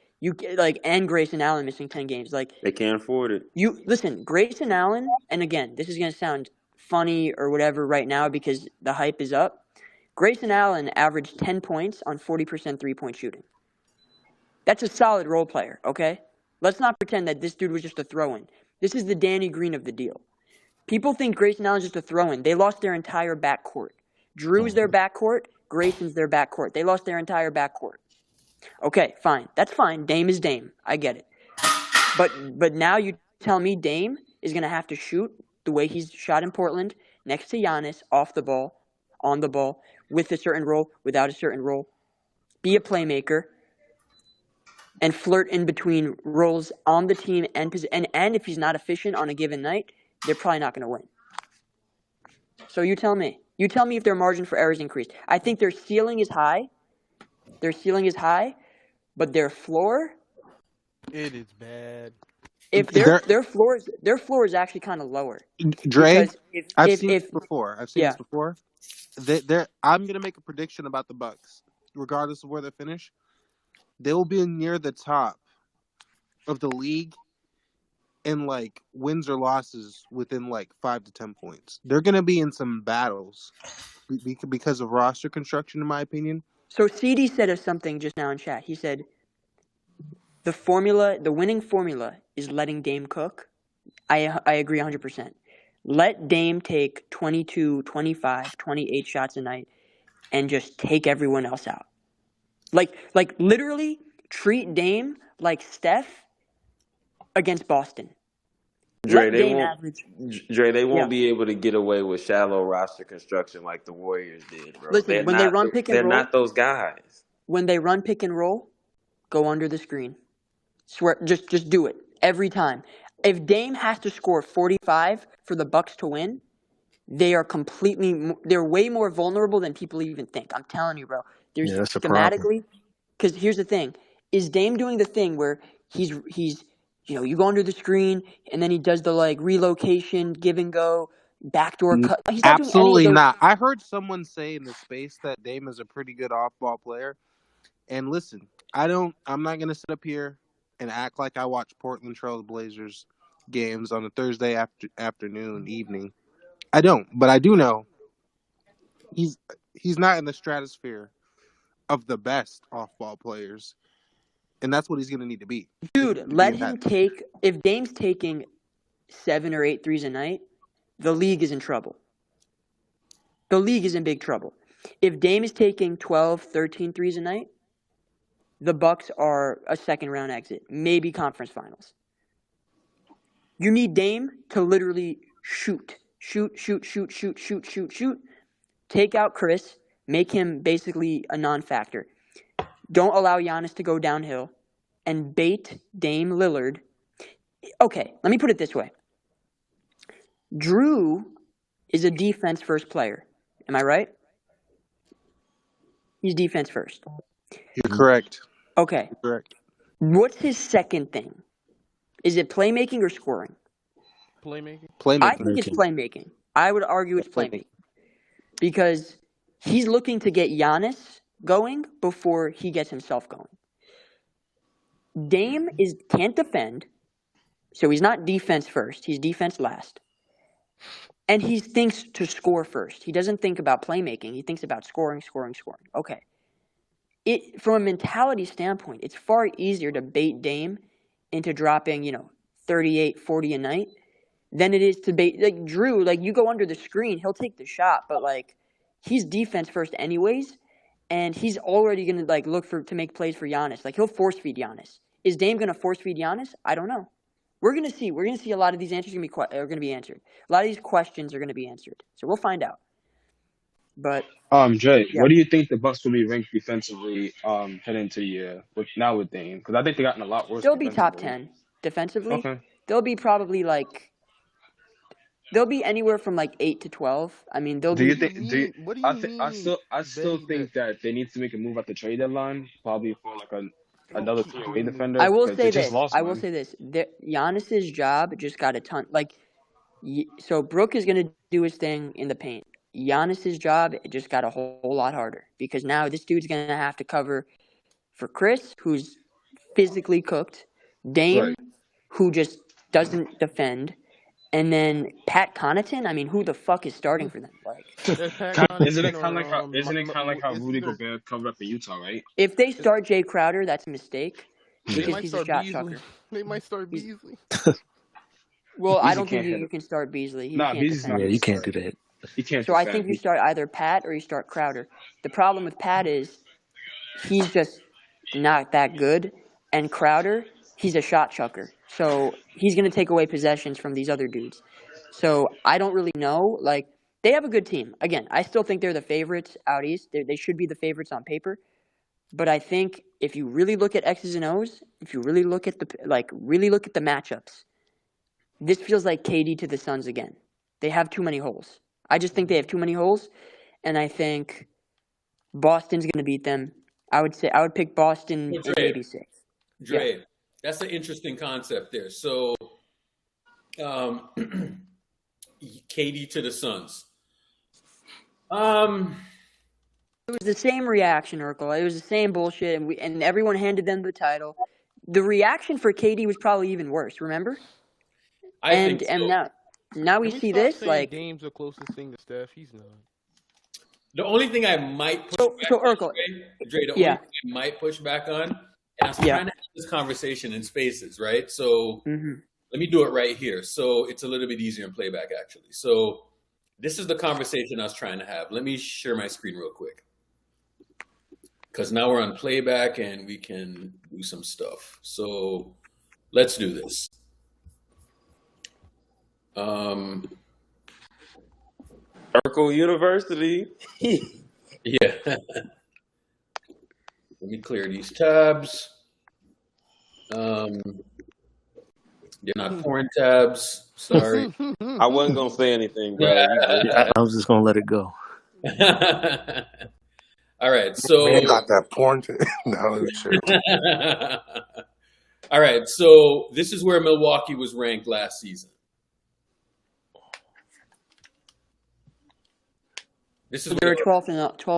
K: And Grayson Allen missing 10 games. Like,
C: they can't afford it.
K: Listen, Grayson Allen, and again, this is going to sound funny or whatever right now because the hype is up. Grayson Allen averaged 10 points on 40% three-point shooting. That's a solid role player, okay? Let's not pretend that this dude was just a throw-in. This is the Danny Green of the deal. People think Grayson Allen's just a throw-in. They lost their entire backcourt. Drew's their backcourt. Grayson's their backcourt. They lost their entire backcourt. Okay, fine. That's fine. Dame is Dame. I get it. But now you tell me Dame is going to have to shoot the way he's shot in Portland, next to Giannis, off the ball, on the ball, with a certain role, without a certain role, be a playmaker, and flirt in between roles on the team and if he's not efficient on a given night, they're probably not going to win. So you tell me. You tell me if their margin for error is increased. I think their ceiling is high. But their floor,
H: it is bad.
K: If their floor is actually kind of lower.
F: Dre, I've seen this before. I'm gonna make a prediction about the Bucks, regardless of where they finish. They will be near the top of the league in like wins or losses within like 5 to 10 points. They're gonna be in some battles because of roster construction, in my opinion.
K: So CD said us something just now in chat. He said the winning formula is letting Dame cook. I agree 100%. Let Dame take 22, 25, 28 shots a night and just take everyone else out. Like literally treat Dame like Steph against Boston.
C: Dre, they won't be able to get away with shallow roster construction like the Warriors did, bro.
K: Listen, when they run pick and roll,
C: they're not those guys.
K: When they run pick and roll, go under the screen. Swear, just do it every time. If Dame has to score 45 for the Bucks to win, they're way more vulnerable than people even think. I'm telling you, bro. There's schematically, because here's the thing: is Dame doing the thing where he's you go under the screen and then he does the like relocation, give and go, backdoor cut? He's not
F: absolutely
K: doing any of those.
F: not. I heard someone say in the space that Dame is a pretty good off-ball player. And listen, I'm not gonna sit up here and act like I watch Portland Trail Blazers games on a Thursday evening. I don't, but I do know he's not in the stratosphere of the best off-ball players, and that's what he's going to need to be.
K: Dude, let him take. If Dame's taking 7 or 8 threes a night, the league is in trouble. The league is in big trouble. If Dame is taking 12, 13 threes a night, the Bucks are a second-round exit, maybe conference finals. You need Dame to literally shoot. Take out Chris, make him basically a non-factor. Don't allow Giannis to go downhill and bait Dame Lillard. Okay, let me put it this way. Drew is a defense-first player. Am I right? He's defense first.
F: You're correct.
K: Okay.
F: You're correct.
K: What's his second thing? Is it playmaking or scoring?
H: Playmaking.
K: I think it's playmaking. I would argue it's playmaking. Because he's looking to get Giannis going before he gets himself going. Dame can't defend, so he's not defense first. He's defense last. And he thinks to score first. He doesn't think about playmaking. He thinks about scoring. Okay. From a mentality standpoint, it's far easier to bait Dame into dropping, 38, 40 a night than it is to bait like Drew. Like, you go under the screen, he'll take the shot, but like he's defense first anyways, and he's already gonna like look to make plays for Giannis. Like, he'll force feed Giannis. Is Dame gonna force feed Giannis? I don't know. We're gonna see. We're gonna see a lot of these answers are gonna be answered. A lot of these questions are gonna be answered. So we'll find out. But
E: Jay, what do you think the Bucks will be ranked defensively heading into the year with Dame? Because I think they gotten a lot worse.
K: They'll be top 10 defensively.
E: Okay.
K: They'll be probably they'll be anywhere from like 8 to 12. I mean, they'll be.
E: I still think that they need to make a move at the trade deadline, probably for like another two-way defender.
K: I will say this. Giannis's job just got a ton. So Brook is going to do his thing in the paint. Giannis's job just got a whole lot harder because now this dude's going to have to cover for Chris, who's physically cooked, Dame, who just doesn't defend, and then Pat Connaughton. I mean, who the fuck is starting for them?
E: Isn't it kind of like how Rudy Gobert covered up for Utah, right?
K: If they start Jay Crowder, that's a mistake. because he's a shot chucker.
H: They might start Beasley.
K: Well,
E: Beasley
K: I don't think
E: can't hit
K: you
E: it.
K: can start Beasley. He
E: Nah,
K: can't
E: Beasley's
K: defend.
E: not.
D: Yeah, you can't do that.
E: He can't
K: So I
E: defend.
K: think you start either Pat or you start Crowder. The problem with Pat is he's just not that good, and Crowder, he's a shot chucker. So he's going to take away possessions from these other dudes. So I don't really know. Like, they have a good team. Again, I still think they're the favorites out east. They should be the favorites on paper. But I think if you really look at X's and O's, if you really look at the matchups, this feels like KD to the Suns again. They have too many holes. I just think they have too many holes, and I think Boston's going to beat them. I would pick Boston in maybe 6.
A: Dre, that's an interesting concept there. So, KD to the Suns.
K: It was the same reaction, Urkel. It was the same bullshit, and everyone handed them the title. The reaction for KD was probably even worse. Remember?
A: I think so.
K: And now we see this. Like,
H: Dame's the closest thing to Steph. He's not.
A: The only thing I might push back on, Dre, the only thing I might push back on, and I was trying to have this conversation in spaces, right? So let me do it right here. So it's a little bit easier in playback, actually. So this is the conversation I was trying to have. Let me share my screen real quick. Because now we're on playback and we can do some stuff. So let's do this.
C: Urkel University.
A: Yeah. Let me clear these tabs. They're not foreign tabs. Sorry.
C: I wasn't gonna say anything, bro.
D: I was just gonna let it go.
A: All right, so
N: man got that porn. No, sure.
A: All right, so this is where Milwaukee was ranked last season. This is
K: they were 12th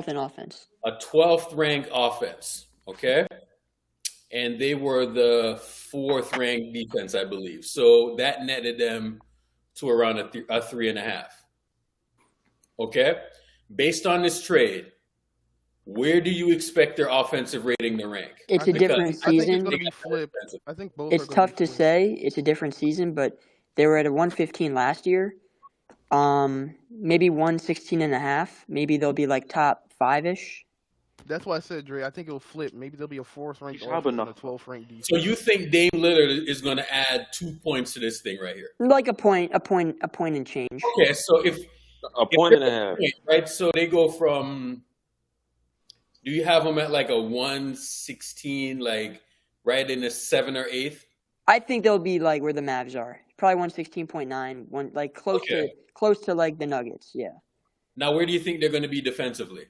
K: in offense.
A: A 12th ranked offense, okay? And they were the 4th ranked defense, I believe. So that netted them to around a 3.5. Okay? Based on this trade, where do you expect their offensive rating to rank?
K: It's a different season.
H: I think it's going to be flipped. I think both.
K: It's tough to say. It's a different season, but they were at a 115 last year. Maybe 116.5. Maybe they'll be like top 5-ish.
H: That's why I said, Dre. I think it'll flip. Maybe there'll be a 4th ranked offense and a 12th ranked defense.
A: So you think Dame Lillard is going to add 2 points to this thing right here?
K: Like a point and change.
A: Okay, so if
C: a point and a half,
A: right? So they go from. Do you have them at like a 116, like right in the 7 or 8th?
K: I think they'll be like where the Mavs are. Probably 116.9, like close to like the Nuggets. Yeah.
A: Now, where do you think they're going to be defensively?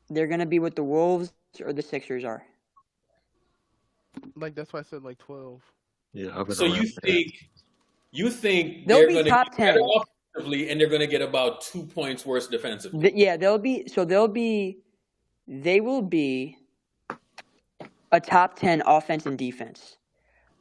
K: They're going to be what the Wolves or the Sixers are.
H: Like that's why I said like 12.
D: Yeah.
A: So you think
K: they'll
A: they're
K: be
A: going
K: top
A: to
K: 10
A: offensively, and they're going to get about 2 points worse defensively?
K: Yeah, they will be a top 10 offense and defense,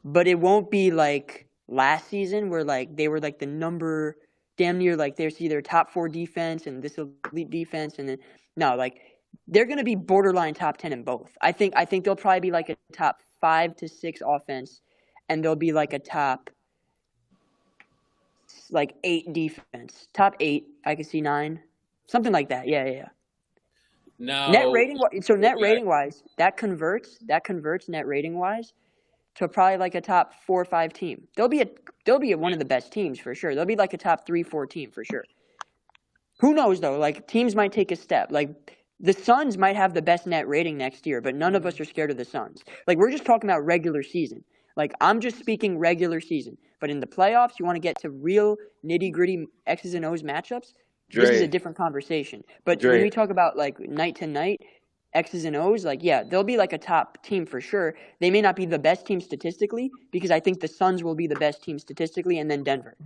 K: but it won't be like last season where like they were like the number damn near like there's either top 4 defense and this elite defense, and then no, like they're going to be borderline top 10 in both. I think they'll probably be like a top 5 to 6 offense, and they'll be like a top like 8 defense. Top 8, I could see 9. Something like that. Yeah.
A: Now,
K: net rating wise, that converts net rating wise to probably like a top 4 or 5 team. They'll be one of the best teams for sure. They'll be like a top 3-4 team for sure. Who knows though? Like teams might take a step. Like the Suns might have the best net rating next year, but none of us are scared of the Suns. Like we're just talking about regular season. Like I'm just speaking regular season. But in the playoffs, you want to get to real nitty-gritty X's and O's matchups. This is a different conversation. But when we talk about like night to night X's and O's, like yeah, they'll be like a top team for sure. They may not be the best team statistically because I think the Suns will be the best team statistically, and then Denver.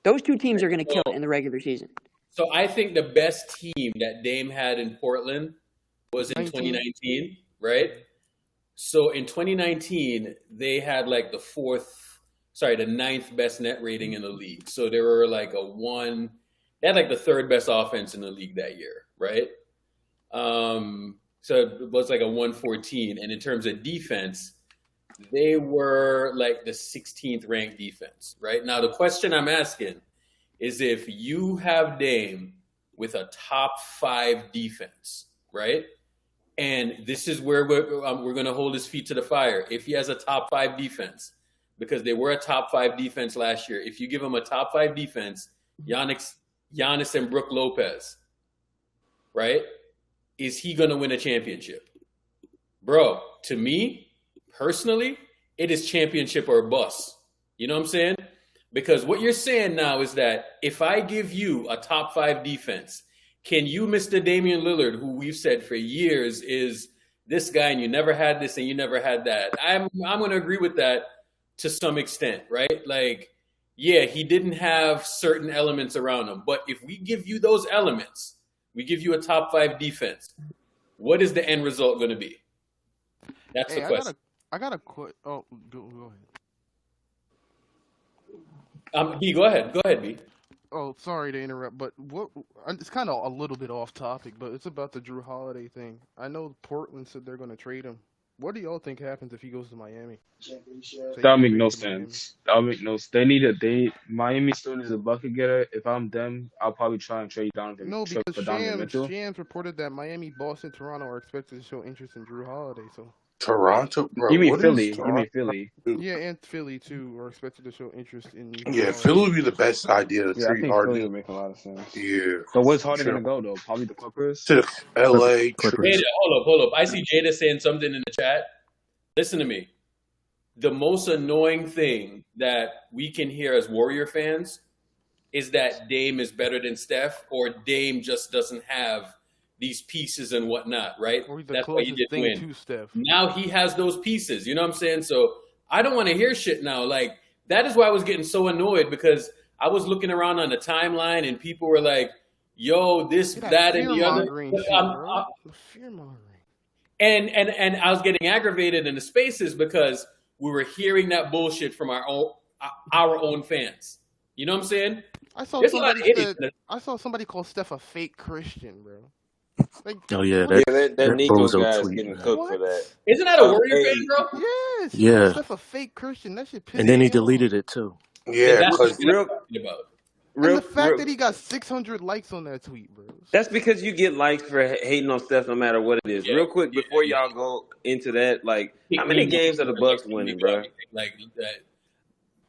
K: Those 2 teams are going to kill it in the regular season.
A: So I think the best team that Dame had in Portland was in 2019, right? So in 2019, they had like the 9th best net rating in the league. So they were like they had like the 3rd best offense in the league that year, right? So it was like a 114. And in terms of defense, they were like the 16th ranked defense, right? Now, the question I'm asking is if you have Dame with a top 5 defense, right? And this is where we're going to hold his feet to the fire. If he has a top 5 defense, because they were a top 5 defense last year, if you give him a top 5 defense, Giannis and Brook Lopez, right? Is he going to win a championship? Bro, to me, personally, it is championship or bust. You know what I'm saying? Because what you're saying now is that if I give you a top 5 defense, can you, Mr. Damian Lillard, who we've said for years is this guy and you never had this and you never had that? I'm going to agree with that to some extent, right? Like, yeah, he didn't have certain elements around him. But if we give you those elements, we give you a top 5 defense, what is the end result going to be? That's the question.
H: I got a question. Oh, go ahead.
A: B, go ahead. Go ahead, B.
H: Oh, sorry to interrupt, but it's kind of a little bit off topic, but it's about the Drew Holiday thing. I know Portland said they're going to trade him. What do y'all think happens if he goes to Miami?
E: That'll make no sense. Miami still needs a bucket getter. If I'm them, I'll probably try and trade Donovan.
H: No, because Shams reported that Miami, Boston, Toronto are expected to show interest in Drew Holiday. So
N: Toronto, bro.
E: You mean Philly? You mean Philly?
H: Yeah, and Philly too are expected to show interest in.
N: Yeah, Philly would be the best idea to
E: I think
N: Harden.
E: Philly would make a lot of sense.
N: Yeah.
E: So where's Harden gonna go though? Probably the Clippers.
N: To LA.
A: Jada, hold up. I see Jada saying something in the chat. Listen to me. The most annoying thing that we can hear as Warrior fans is that Dame is better than Steph, or Dame just doesn't have these pieces and whatnot, right? That's why you didn't win.
H: To Steph.
A: Now he has those pieces. You know what I'm saying? So I don't want to hear shit now. Like, that is why I was getting so annoyed, because I was looking around on the timeline and people were like, yo, this, that, and the other.
H: Fear-mongering.
A: And I was getting aggravated in the spaces because we were hearing that bullshit from our own fans. You know what I'm saying?
H: I saw somebody call Steph a fake Christian, bro. Like,
D: oh yeah,
C: that Nico
D: bozo
C: guy is
D: tweet,
C: getting
D: man.
C: cooked for that.
A: Isn't that a Warrior fan, bro?
H: Yes.
D: Yeah.
H: Steph a fake Christian. That shit pissed
D: And then he
H: me off.
D: deleted it too.
N: Yeah,
A: because
H: the fact that he got 600 likes on that tweet, bro.
C: That's because you get likes for hating on Steph no matter what it is. Real quick, before y'all go into that, like, how many games are the Bucks winning, bro?
A: Like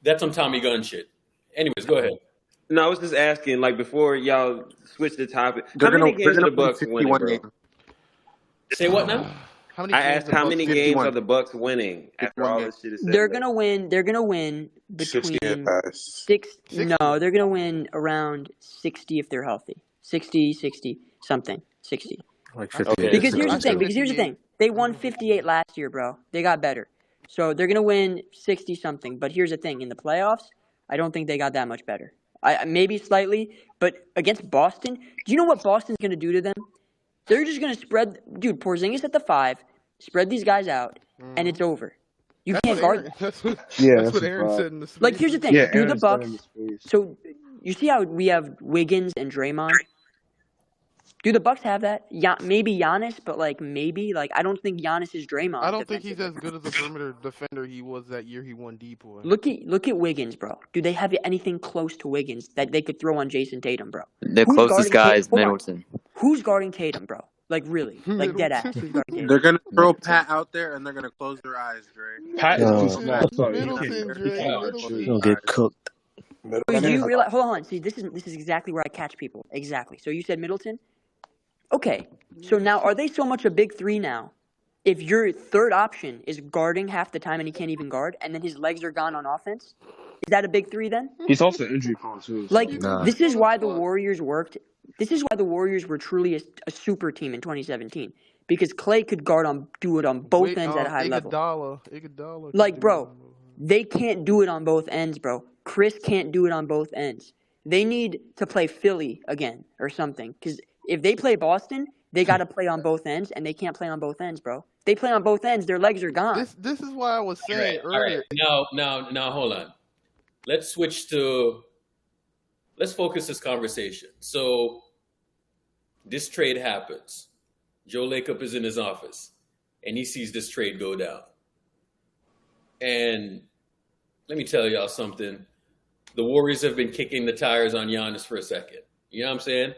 A: that's some Tommy Gunn shit. Anyways, go ahead.
C: No, I was just asking, like, before y'all switch the topic, how many games are the Bucks winning, bro?
A: Say what now?
C: I asked how many games are the Bucks winning after all this shit is said.
K: They're gonna win between 6. No, they're gonna win around 60 if they're healthy. 60 something. 60.
D: Like 58.
K: Because here's the thing. They won 58 last year, bro. They got better. So they're gonna win 60 something. But here's the thing: in the playoffs, I don't think they got that much better. Maybe slightly, but against Boston, do you know what Boston's gonna do to them? They're just gonna spread, dude. Porzingis at the 5, spread these guys out, and it's over. You can't guard.
H: That's what Aaron said in the space.
K: Like, here's the thing: do the Bucks.
E: The
K: So you see how we have Wiggins and Draymond. Do the Bucks have that? Yeah, maybe Giannis, but maybe I don't think Giannis is Draymond.
H: I don't think he's as good as a perimeter defender he was that year he won Depoy.
K: Look at Wiggins, bro. Do they have anything close to Wiggins that they could throw on Jason Tatum, bro?
G: The closest guy is Middleton.
K: Who's guarding Tatum, bro? Like, really? Like, dead ass. Who's guarding Tatum?
F: They're gonna throw Pat out there and they're gonna close their eyes, Dre.
E: Pat is too small.
D: He'll get cooked.
K: So you realize? Hold on. See, this is exactly where I catch people. Exactly. So you said Middleton. Okay, so now are they so much a big 3 now? If your third option is guarding half the time and he can't even guard, and then his legs are gone on offense, is that a big 3 then?
E: He's also injury prone too.
K: This is why the Warriors worked. This is why the Warriors were truly a super team in 2017, because Clay could do it on both ends at a high level.
H: Iguodala
K: Like, bro, they can't do it on both ends, bro. Chris can't do it on both ends. They need to play Philly again or something, because if they play Boston, they got to play on both ends, and they can't play on both ends, bro. If they play on both ends, their legs are gone.
H: This is why I was saying earlier.
A: All right. Now, hold on. Let's focus this conversation. So this trade happens. Joe Lacob is in his office, and he sees this trade go down. And let me tell y'all something. The Warriors have been kicking the tires on Giannis for a second. You know what I'm saying?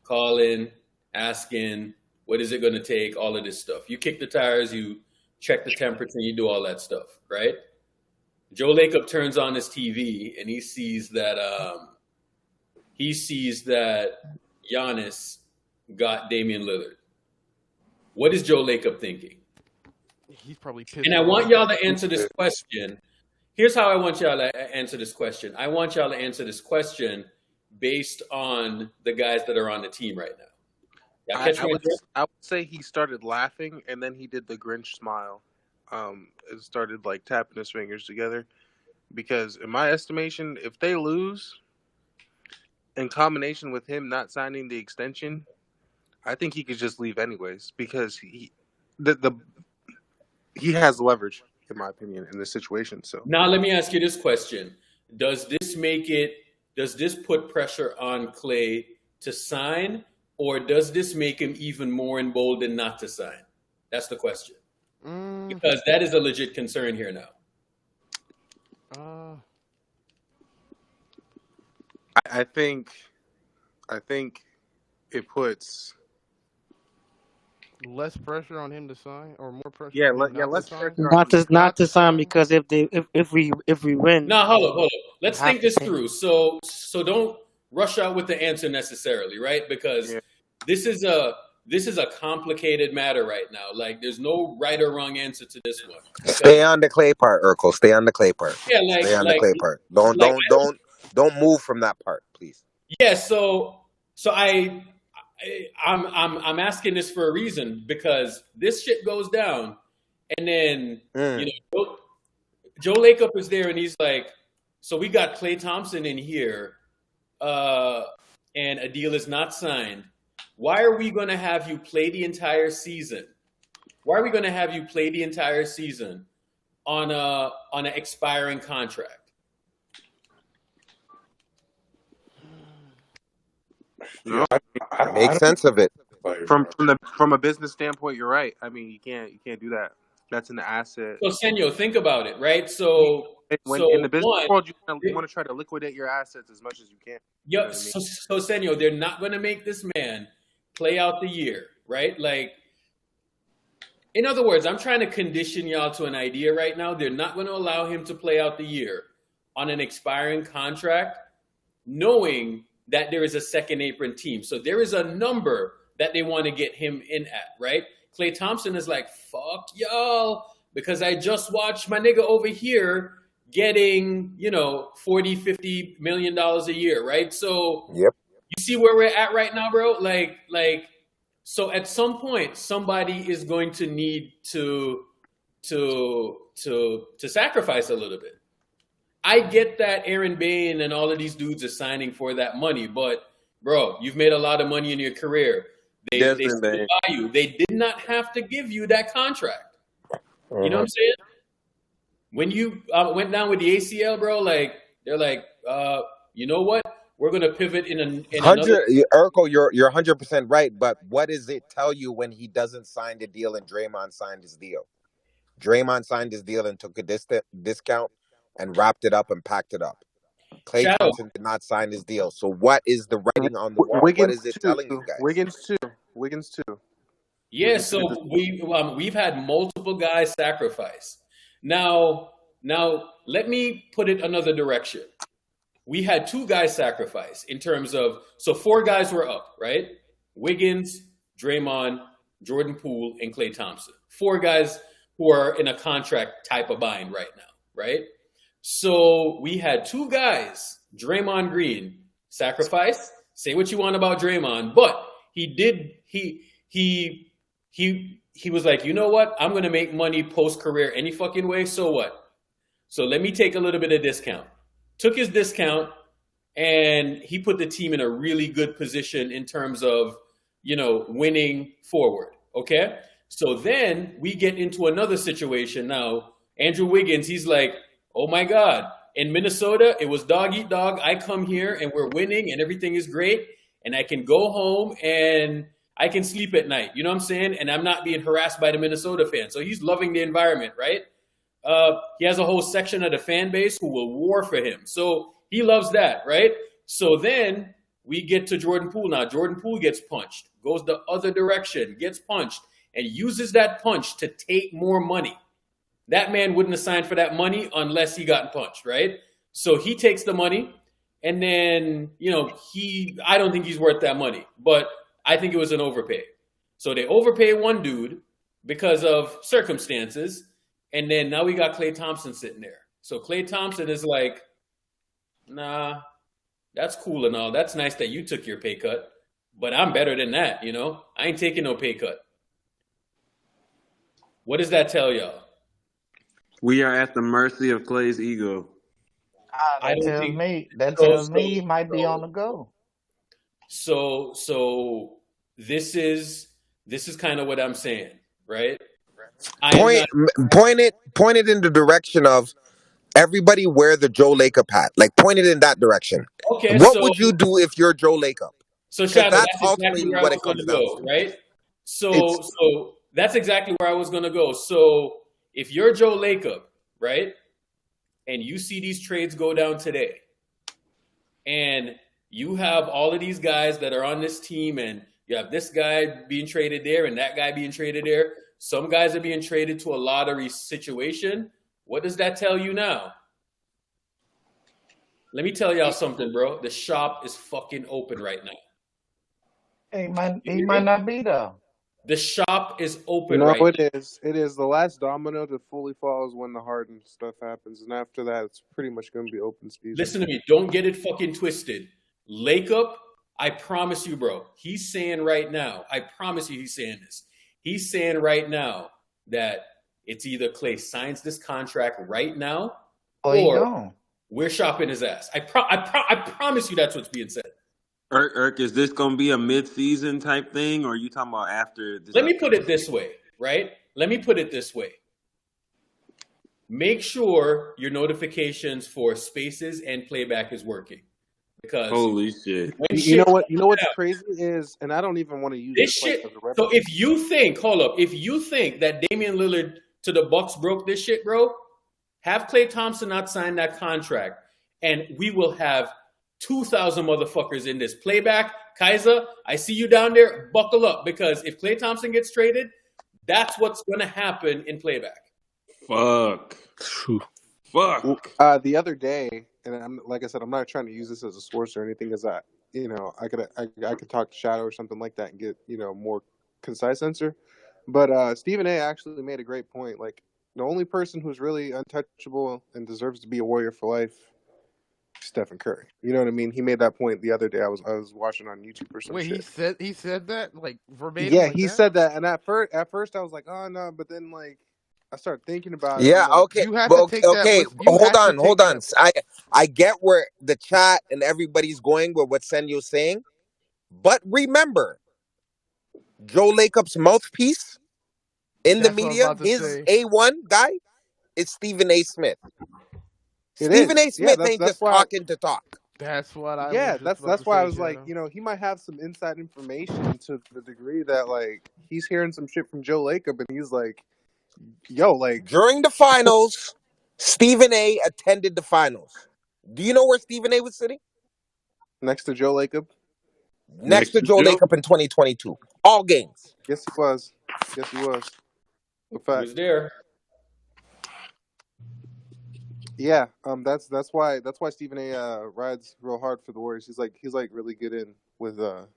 A: Calling, asking, what is it going to take? All of this stuff. You kick the tires, you check the temperature, you do all that stuff, right? Joe Lacob turns on his TV and he sees that Giannis got Damian Lillard. What is Joe Lacob thinking?
H: He's probably pissed.
A: And I want y'all to answer this question. Here's how I want y'all to answer this question. I want y'all to answer this question based on the guys that are on the team right now.
F: I would say he started laughing and then he did the Grinch smile. It started like tapping his fingers together. Because in my estimation, if they lose, in combination with him not signing the extension, I think he could just leave anyways. Because he has leverage, in my opinion, in this situation. So
A: now let me ask you this question: Does this put pressure on Klay to sign, or does this make him even more emboldened not to sign? That's the question. Because that is a legit concern here now.
F: I think it puts
H: less pressure on him to sign, or more pressure.
F: Yeah,
H: on him
F: less
H: pressure.
O: Not to sign, because if we win.
A: No, hold up. Let's think this through. So don't rush out with the answer necessarily, right? Because this is a complicated matter right now. Like, there's no right or wrong answer to this one. Okay?
L: Stay on the Klay part, Urkel. Stay on the Klay part.
A: Yeah,
L: stay on the Klay part. Don't move from that part, please.
A: Yeah. So I'm asking this for a reason, because this shit goes down, and then Joe Lacob is there, and he's like, so we got Klay Thompson in here, and a deal is not signed. Why are we going to have you play the entire season? Why are we going to have you play the entire season on an expiring contract?
L: Make sense of it.
F: From a business standpoint, you're right. I mean, you can't do that. That's an asset.
A: So Senor, think about it, right? So
F: in the business world, you want to try to liquidate your assets as much as you can.
A: Yeah. You know what I mean? So Senor, they're not going to make this man play out the year, right? Like, in other words, I'm trying to condition y'all to an idea right now. They're not going to allow him to play out the year on an expiring contract, knowing that there is a second apron team. So there is a number that they want to get him in at, right? Klay Thompson is like, fuck y'all, because I just watched my nigga over here getting, $40, $50 million a year, right? So
L: yep.
A: You see where we're at right now, bro? So at some point, somebody is going to need to sacrifice a little bit. I get that Aaron Bain and all of these dudes are signing for that money, but bro, you've made a lot of money in your career. They stood by you. They did not have to give you that contract. You know what I'm saying? When you went down with the ACL, bro, they're like, you know what? We're gonna pivot in another.
L: Urkel, you're 100% right. But what does it tell you when he doesn't sign the deal and Draymond signed his deal? Draymond signed his deal and took a discount and wrapped it up and packed it up. Klay Thompson did not sign his deal. So what is the writing on the wall? What is it telling you guys?
F: Wiggins too.
A: Yeah, so we've had multiple guys sacrifice. Now let me put it another direction. We had 2 guys sacrifice in terms of, so 4 guys were up, right? Wiggins, Draymond, Jordan Poole, and Klay Thompson. 4 guys who are in a contract type of bind right now, right? So we had 2 guys, Draymond Green, sacrifice. Say what you want about Draymond, but he was like, you know what? I'm going to make money post-career any fucking way, so what? So let me take a little bit of discount. Took his discount, and he put the team in a really good position in terms of, winning forward, okay? So then we get into another situation now. Andrew Wiggins, he's like, oh my God, in Minnesota, it was dog eat dog. I come here, and we're winning, and everything is great, and I can go home, and I can sleep at night. You know what I'm saying? And I'm not being harassed by the Minnesota fans. So he's loving the environment, right? He has a whole section of the fan base who will war for him. So he loves that, right? So then we get to Jordan Poole now. Jordan Poole gets punched, goes the other direction, gets punched, and uses that punch to take more money. That man wouldn't have signed for that money unless he got punched, right? So he takes the money, and then, I don't think he's worth that money, but I think it was an overpay. So they overpay one dude because of circumstances, and then now we got Klay Thompson sitting there. So Klay Thompson is like, nah, that's cool and all. That's nice that you took your pay cut, but I'm better than that, I ain't taking no pay cut. What does that tell y'all?
C: We are at the mercy of Clay's ego.
B: That tells me he might be on the go.
A: So this is kind of what I'm saying, right?
L: Point it in the direction of everybody wear the Joe Lacob hat. Like, point it in that direction.
A: Okay,
L: what would you do if you're Joe Lacob?
A: So Shadow,
L: that's
A: exactly
L: ultimately
A: where
L: what
A: I
L: it
A: was
L: comes
A: going to
L: down
A: go,
L: to.
A: right? So that's exactly where I was going to go. So if you're Joe Lacob, right, and you see these trades go down today, and you have all of these guys that are on this team, and you have this guy being traded there and that guy being traded there. Some guys are being traded to a lottery situation. What does that tell you now? Let me tell y'all something, bro. The shop is fucking open right now.
B: He might not be there.
A: The shop is open right
F: now.
A: It
F: is. The last domino to fully fall is when the Harden stuff happens. And after that, it's pretty much going to be open season.
A: Listen to me. Don't get it fucking twisted. Lacob, I promise you, bro. He's saying right now, I promise you he's saying this. He's saying right now that it's either Klay signs this contract right now or we're shopping his ass. I promise you that's what's being said.
C: Irk, is this going to be a mid-season type thing, or are you talking about after this?
A: Let me put it this way, right? Let me put it this way. Make sure your notifications for spaces and playback is working. Because
C: holy shit.
F: You know what's crazy is, and I don't even want to use this
A: shit.
F: As a reference.
A: So if you think that Damian Lillard to the Bucks broke this shit, bro, have Klay Thompson not sign that contract, and we will have 2,000 motherfuckers in this playback. Kaiser, I see you down there. Buckle up, because if Klay Thompson gets traded, that's what's going to happen in playback.
C: Fuck.
F: The other day, and like I said, I'm not trying to use this as a source or anything, is that I could talk to Shadow or something like that and get more concise answer. But Stephen A. actually made a great point. Like, the only person who's really untouchable and deserves to be a Warrior for life, Stephen Curry. You know what I mean? He made that point the other day. I was watching on YouTube or something.
H: Wait, he said that like verbatim.
F: Yeah,
H: like
F: he
H: that?
F: said that, and at first I was like, oh no, but then like I started thinking about it.
L: Yeah,
F: like,
L: okay.
H: You have to take
L: okay,
H: that
L: hold on. I get where the chat and everybody's going with what Senyo's saying, but remember, Joe Lacob's mouthpiece in the media, his A1 guy, is Stephen A. Smith. Stephen A. Smith ain't just talking to talk.
H: That's what I.
F: Yeah,
H: was
F: that's why I was like, he might have some inside information to the degree that like he's hearing some shit from Joe Lacob, and he's like, yo, like
L: during the finals, Stephen A. attended the finals. Do you know where Stephen A. was sitting?
F: Next to Joe Lacob.
L: Next to Joe Lacob in 2022. All games.
F: Yes, he was.
A: He was there.
F: Yeah, that's why Stephen A. Rides real hard for the Warriors. He's like really good in with Joe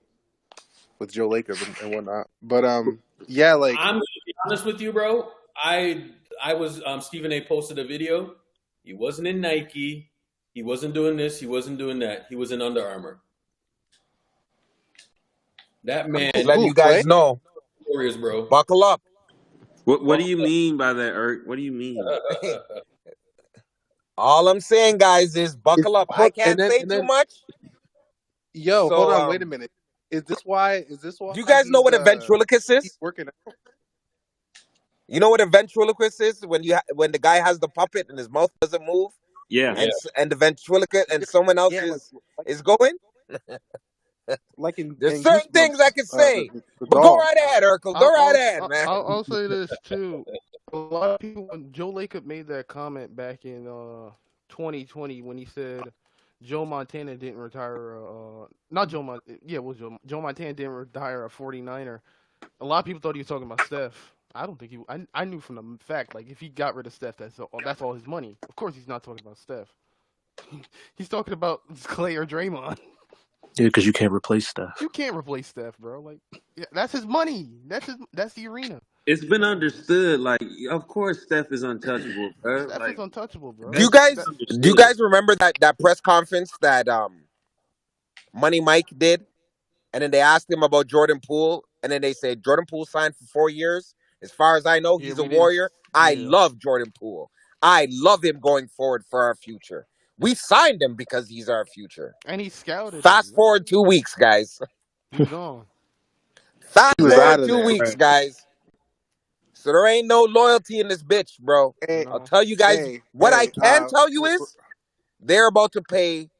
F: Lacob and whatnot. But yeah, like
A: I'm gonna be honest with you, bro. I was Stephen A. posted a video. He wasn't in Nike. He wasn't doing this. He wasn't doing that. He was in Under Armour. That man.
L: Letting you guys know.
A: Warriors, bro.
L: Buckle up.
C: What do you mean by that, Irk? What do you mean?
L: All I'm saying, guys, is buckle up. I can't say too much.
F: Yo, hold on, wait a minute. Is this why? Do
L: you guys know what a ventriloquist is?
F: Working out.
L: You know what a ventriloquist is? When the guy has the puppet and his mouth doesn't move.
C: Yeah.
L: And the ventriloquist and someone else is going.
F: Like in
B: There's certain things I
F: Goosebumps,
B: can say,
F: the
B: but go
F: dog.
B: right ahead, Urkel. Go right ahead, man.
H: I'll say this too. A lot of people when Joe Lacob made that comment back in 2020 when he said Joe Montana didn't retire. Not Joe Mon. Yeah, it was Joe Montana didn't retire a 49er. A lot of people thought he was talking about Steph. I don't think he. I knew from the fact like if he got rid of Steph, that's all his money. Of course, he's not talking about Steph. He's talking about Clay or Draymond.
D: Yeah, because you can't replace Steph.
H: You can't replace Steph, bro. Like, yeah, that's his money. That's the arena.
C: It's been understood. Like, of course, Steph is untouchable, bro.
H: Steph is
C: Like,
H: untouchable, bro.
B: Do you
C: that's
B: guys
C: understood.
B: remember that press conference that Money Mike did? And then they asked him about Jordan Poole, and then they said Jordan Poole signed for 4 years. As far as I know,
H: Yeah,
B: he's a
H: we didn't.
B: Warrior. I
H: Yeah.
B: love Jordan Poole. I love him going forward for our future. We signed him because he's our future.
H: And he scouted.
B: Fast forward 2 weeks, guys.
H: He's gone.
B: Fast
F: He was out
B: forward
F: of
B: 2
F: there.
B: weeks, guys. So there ain't no loyalty in this bitch, bro.
F: Hey,
B: I'll tell you guys what I can tell you is they're about to pay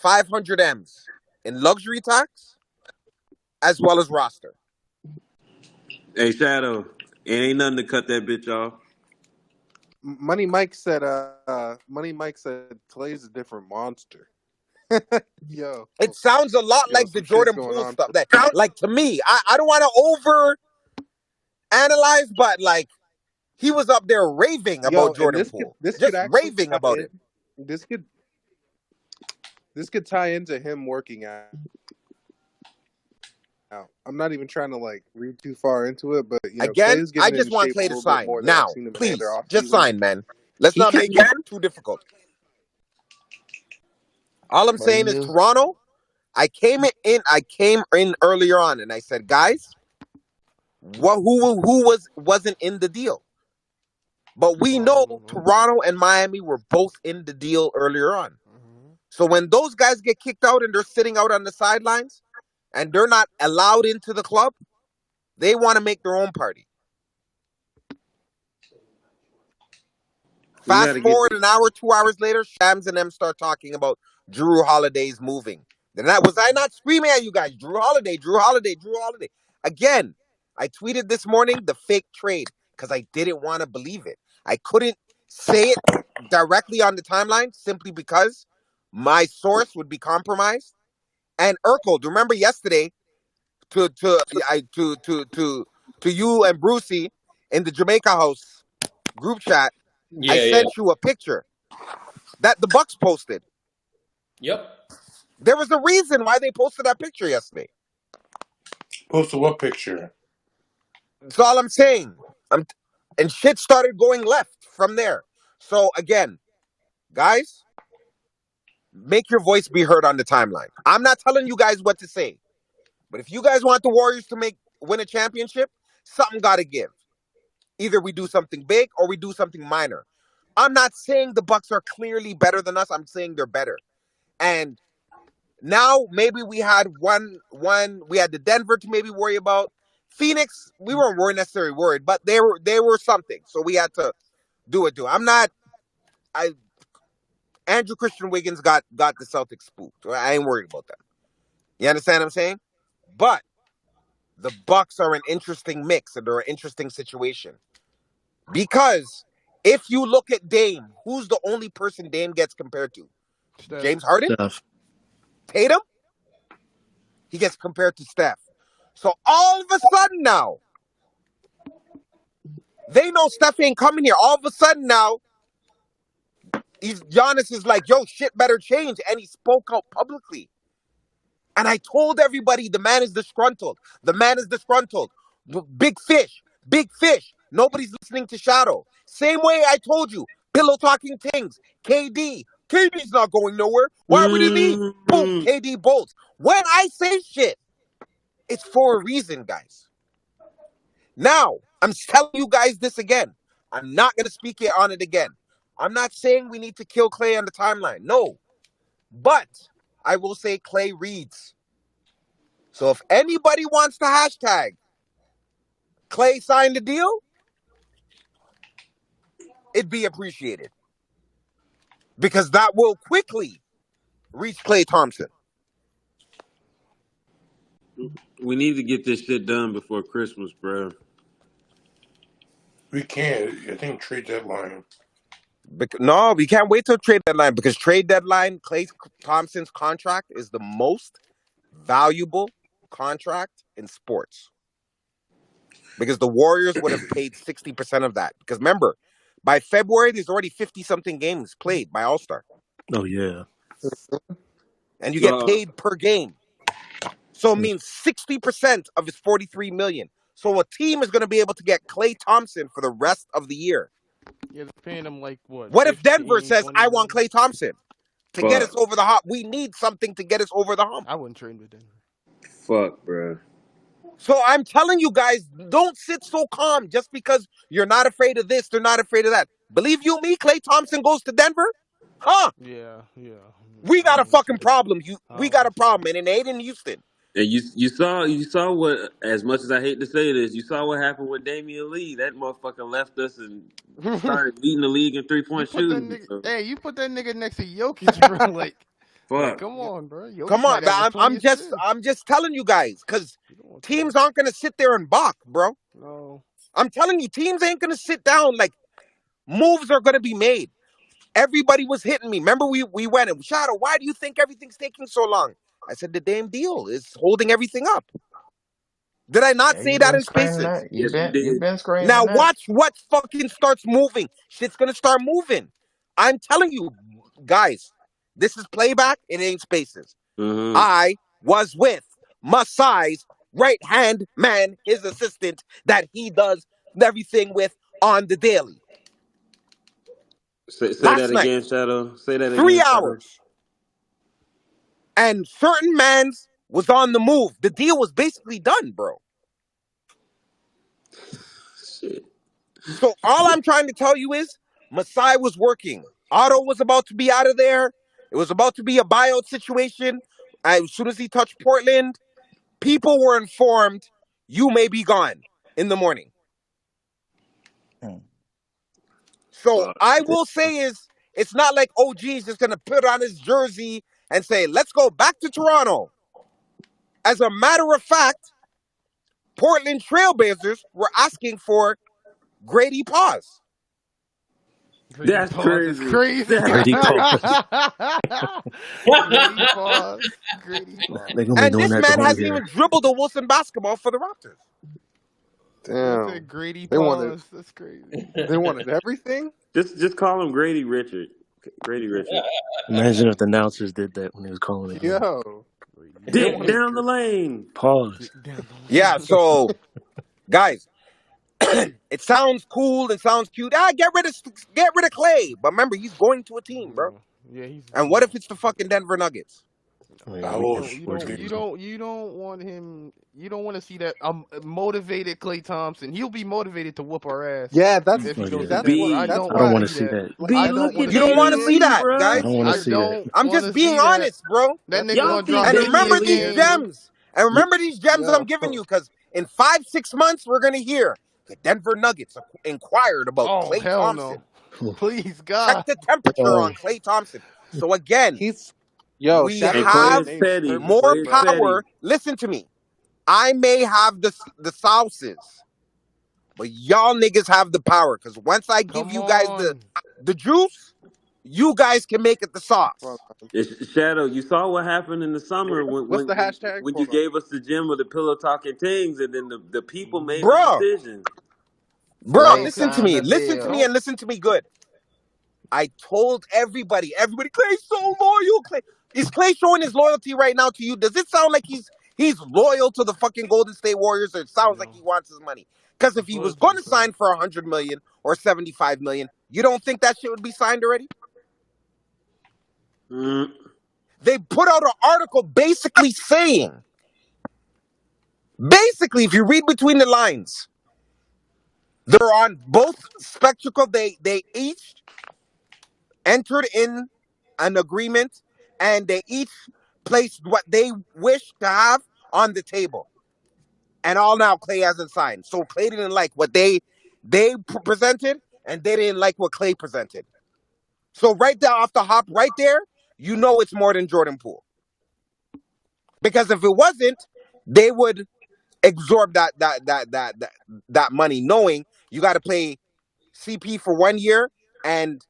B: 500 M's in luxury tax as well as roster.
C: Hey, Shadow, it ain't nothing to cut that bitch off.
F: Money Mike said Clay's a different monster. Yo,
B: it sounds a lot like the Jordan Poole stuff. That, like, to me, I don't want to over analyze, but like he was up there raving about Jordan Poole, just raving about it.
F: This could tie into him working out. I'm not even trying to like read too far into it, but
B: Again, I just want Clay to sign now. Please, just sign, man. Let's not make it too difficult. All I'm saying is Toronto. I came in earlier on, and I said, guys, who wasn't in the deal? But we know Toronto and Miami were both in the deal earlier on. So when those guys get kicked out and they're sitting out on the sidelines and they're not allowed into the club, they want to make their own party. Fast forward an hour, 2 hours later, Shams and them start talking about Drew Holiday's moving. Then was I not screaming at you guys? Drew Holiday, Drew Holiday, Drew Holiday. Again, I tweeted this morning the fake trade because I didn't want to believe it. I couldn't say it directly on the timeline simply because my source would be compromised. And Urkel, do you remember yesterday to you and Brucey in the Jamaica House group chat, I sent you a picture that the Bucks posted.
A: Yep.
B: There was a reason why they posted that picture yesterday.
N: Posted what picture?
B: That's all I'm saying. And shit started going left from there. So again, guys, make your voice be heard on the timeline. I'm not telling you guys what to say. But if you guys want the Warriors to win a championship, something got to give. Either we do something big or we do something minor. I'm not saying the Bucks are clearly better than us. I'm saying they're better. And now maybe we had we had the Denver to maybe worry about. Phoenix, we weren't necessarily worried, but they were something. So we had to do it. Andrew Christian Wiggins got the Celtics spooked. I ain't worried about that. You understand what I'm saying? But the Bucks are an interesting mix and they're an interesting situation. Because if you look at Dame, who's the only person Dame gets compared to?
H: Steph.
B: James Harden?
D: Steph.
B: Tatum? He gets compared to Steph. So all of a sudden now, they know Steph ain't coming here. All of a sudden now, Giannis is like, yo, shit better change. And he spoke out publicly. And I told everybody the man is disgruntled. The man is disgruntled. Big fish. Big fish. Nobody's listening to Shadow. Same way I told you. Pillow talking things. KD's not going nowhere. Why would he leave? Boom. KD bolts. When I say shit, it's for a reason, guys. Now, I'm telling you guys this again. I'm not going to speak on it again. I'm not saying we need to kill Clay on the timeline. No. But I will say Clay reads. So if anybody wants to hashtag Clay signed the deal, it'd be appreciated. Because that will quickly reach Klay Thompson.
C: We need to get this shit done before Christmas, bro.
N: We can't. I think trade deadline.
B: No, we can't wait till trade deadline because trade deadline, Klay Thompson's contract is the most valuable contract in sports. Because the Warriors would have paid 60% of that. Because remember, by February, there's already 50-something games played by All-Star.
D: Oh yeah.
B: And you get paid per game. So it means 60% of his $43 million. So a team is going to be able to get Klay Thompson for the rest of the year.
H: Yeah, they're paying him like what?
B: What if
H: 15,
B: Denver says,
H: 20
B: I want Klay Thompson to
C: Fuck.
B: get us over the hump? We need something to get us over the hump.
H: I wouldn't trade with Denver.
C: Fuck, bro.
B: So I'm telling you guys, don't sit so calm just because you're not afraid of this, they're not afraid of that. Believe you me, Klay Thompson goes to Denver? Huh?
H: Yeah.
B: We got a fucking problem. We got a problem, and it ain't in Houston.
C: And you saw what, as much as I hate to say this, you saw what happened with Damian Lee. That motherfucker left us and started leading the league in 3-point shooting.
H: Hey, you put that nigga next to Jokic, bro. Like come on, bro. Jokic
B: Come on,
H: might
B: I'm just telling you guys because teams aren't gonna sit there and balk, bro.
H: No.
B: I'm telling you, teams ain't gonna sit down. Like moves are gonna be made. Everybody was hitting me. Remember, we went and Shadow. Why do you think everything's taking so long? I said the damn deal is holding everything up. Did I not say that in Spaces?
C: Yes, you did.
B: Now watch what fucking starts moving. Shit's gonna start moving. I'm telling you, guys, this is playback. It ain't Spaces.
C: Mm-hmm.
B: I was with Masai's right-hand man, his assistant, that he does everything with on the daily.
C: Say that again, Shadow. Say that again.
B: 3 hours. And certain mans was on the move. The deal was basically done, bro.
C: Shit.
B: So all I'm trying to tell you is Masai was working. Otto was about to be out of there. It was about to be a buyout situation. As soon as he touched Portland, people were informed, you may be gone in the morning. So I will say is, it's not like OG is just going to put on his jersey and say, let's go back to Toronto. As a matter of fact, Portland Trailblazers were asking for Grady Pause.
C: That's crazy.
D: Grady Pause.
H: Grady Pause.
B: And this man hasn't even dribbled a Wilson basketball for the Raptors.
F: Damn.
H: Grady
F: Pause.
H: That's crazy.
F: They wanted everything?
C: Just call him Grady Richard. Grady Richard.
D: Imagine if the announcers did that when he was calling it.
F: Yo.
C: Dick down the lane.
D: Pause.
B: Yeah, so guys, it sounds cool, it sounds cute. Get rid of Clay. But remember, he's going to a team, bro.
H: Yeah,
B: and what if it's the fucking Denver Nuggets?
H: You don't want him. You don't want to see that motivated Klay Thompson. He'll be motivated to whoop our ass.
F: Yeah, that's
H: if he goes
F: that's
H: to
F: what
H: I
D: don't want to see that.
B: You don't want to see that, guys.
D: I don't want to see that.
B: I'm just being honest, bro.
H: That nigga gonna drop.
B: And remember these gems. And remember these gems that I'm giving you, because in 5-6 months we're gonna hear the Denver Nuggets inquired about Klay Thompson.
H: No. Please, God.
B: Check the temperature on Klay Thompson. So again, we have more power. Listen to me. I may have the sauces, but y'all niggas have the power. Because once I give you guys the juice, you guys can make it the sauce.
C: Shadow, you saw what happened in the summer when
F: the hashtag?
C: When you gave us the gem of the pillow talking things, and then the people made the decision.
B: Bro, listen to me. Listen to me and listen to me good. I told everybody, Klay's so loyal. Is Klay showing his loyalty right now to you? Does it sound like he's loyal to the fucking Golden State Warriors, or it sounds like he wants his money? Because if he was going to sign for $100 million or $75 million, you don't think that shit would be signed already? They put out an article basically saying, if you read between the lines, they're on both spectacle. They each entered in an agreement, and they each placed what they wish to have on the table. And all now Klay hasn't signed. So Klay didn't like what they presented, and they didn't like what Klay presented. So right there off the hop, right there, you know it's more than Jordan Poole. Because if it wasn't, they would absorb that money, knowing you got to play CP for 1 year, and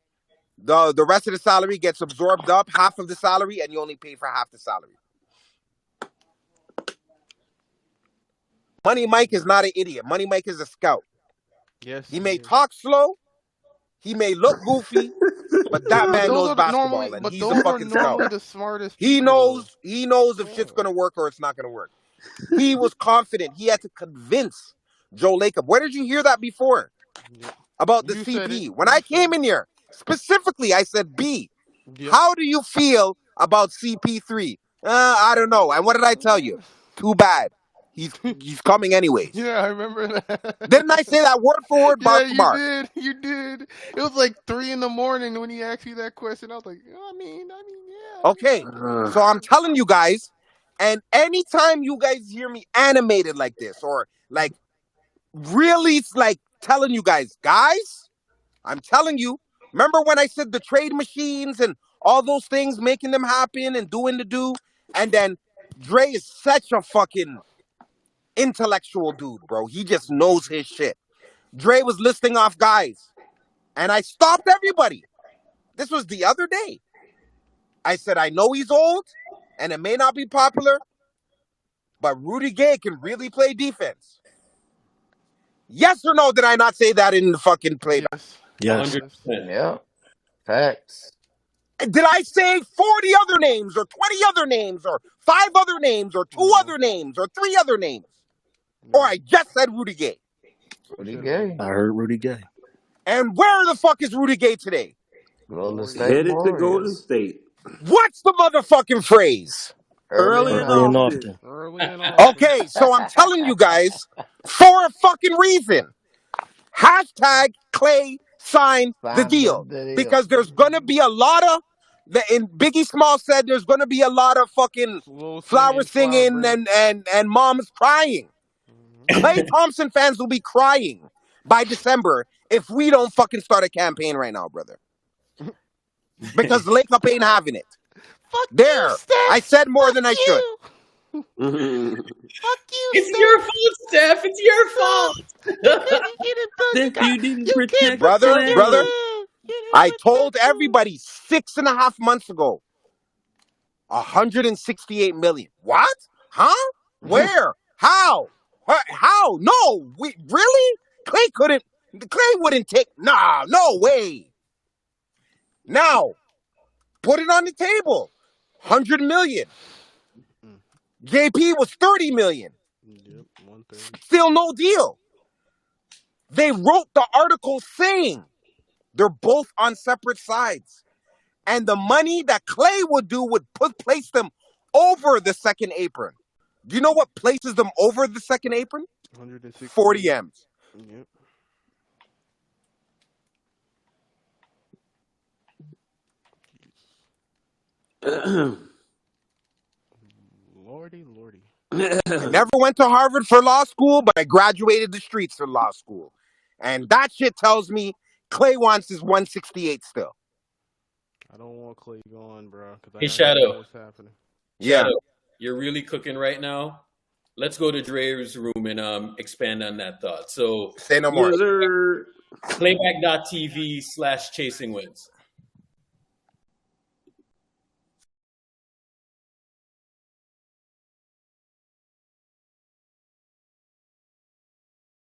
B: the rest of the salary gets absorbed up, half of the salary, and you only pay for half the salary. Money Mike is not an idiot. Money Mike is a scout.
H: Yes,
B: He may talk slow, he may look goofy, but that
H: but
B: man
H: those
B: knows
H: are
B: basketball, and he's a
H: those are
B: fucking scout.
H: normally the smartest
B: He
H: people.
B: knows if shit's gonna work or it's not gonna work. He was confident. He had to convince Joe Lacob. Where did you hear that before?
H: Yep.
B: About the
H: You said
B: CP.
H: it.
B: When I came in here, specifically, I said, B,
H: Yep.
B: how do you feel about CP3? I don't know. And what did I tell you? Too bad. He's coming anyways.
H: Yeah, I remember that.
B: Didn't I say that word for word, bar
H: Yeah,
B: for
H: you
B: bar?
H: did. You did. It was like 3 in the morning when he asked me that question. I was like, I mean, yeah.
B: Okay. So I'm telling you guys, and anytime you guys hear me animated like this, or like really like telling you guys, I'm telling you, remember when I said the trade machines and all those things, making them happen and doing the do? And then Dre is such a fucking intellectual dude, bro. He just knows his shit. Dre was listing off guys, and I stopped everybody. This was the other day. I said, I know he's old, and it may not be popular, but Rudy Gay can really play defense. Yes or no, did I not say that in the fucking playback?
D: Yes.
A: 100%.
P: Yeah. Facts.
B: Did I say 40 other names, or 20 other names, or 5 other names, or 2 other names, or 3 other names? Or I just said Rudy Gay.
P: Rudy Gay.
D: I heard Rudy Gay.
B: And where the fuck is Rudy Gay today?
P: Golden State
C: Headed to Golden
P: Warriors.
C: State.
B: What's the motherfucking phrase?
P: Early and often.
H: Early and often.
B: Okay, so I'm telling you guys, for a fucking reason. Hashtag Clay sign the deal. Because there's gonna be a lot of, and Biggie Small said there's gonna be a lot of fucking flower singing and moms crying. Clay Thompson fans will be crying by December if we don't fucking start a campaign right now, brother. Because Lacob ain't having it.
H: Fuck
B: there.
H: you, Steph.
B: I said more than I should.
H: Fuck you,
A: It's
H: Steph.
A: your fault, Steph. It's your fault.
C: Steph, you didn't protect
B: brother.
C: Clay.
B: I told everybody 6.5 months ago. 168 million. What? Huh? Where? How? How? No. Really? Clay wouldn't take. Nah, no way. Now, put it on the table. 100 million. JP was 30 million.
H: Yep, 130.
B: Still no deal. They wrote the article saying they're both on separate sides. And the money that Clay would do would place them over the second apron. Do you know what places them over the second apron? 40 M's.
H: Yep. Lordy.
B: I never went to Harvard for law school, but I graduated the streets for law school. And that shit tells me Clay wants his 168 still.
H: I don't want Clay gone, bro.
A: Hey, Shadow.
H: What's happening?
B: Yeah.
A: Shadow, you're really cooking right now. Let's go to Dre's room and expand on that thought. So
B: say no more.
A: Playback.tv/chasing wins.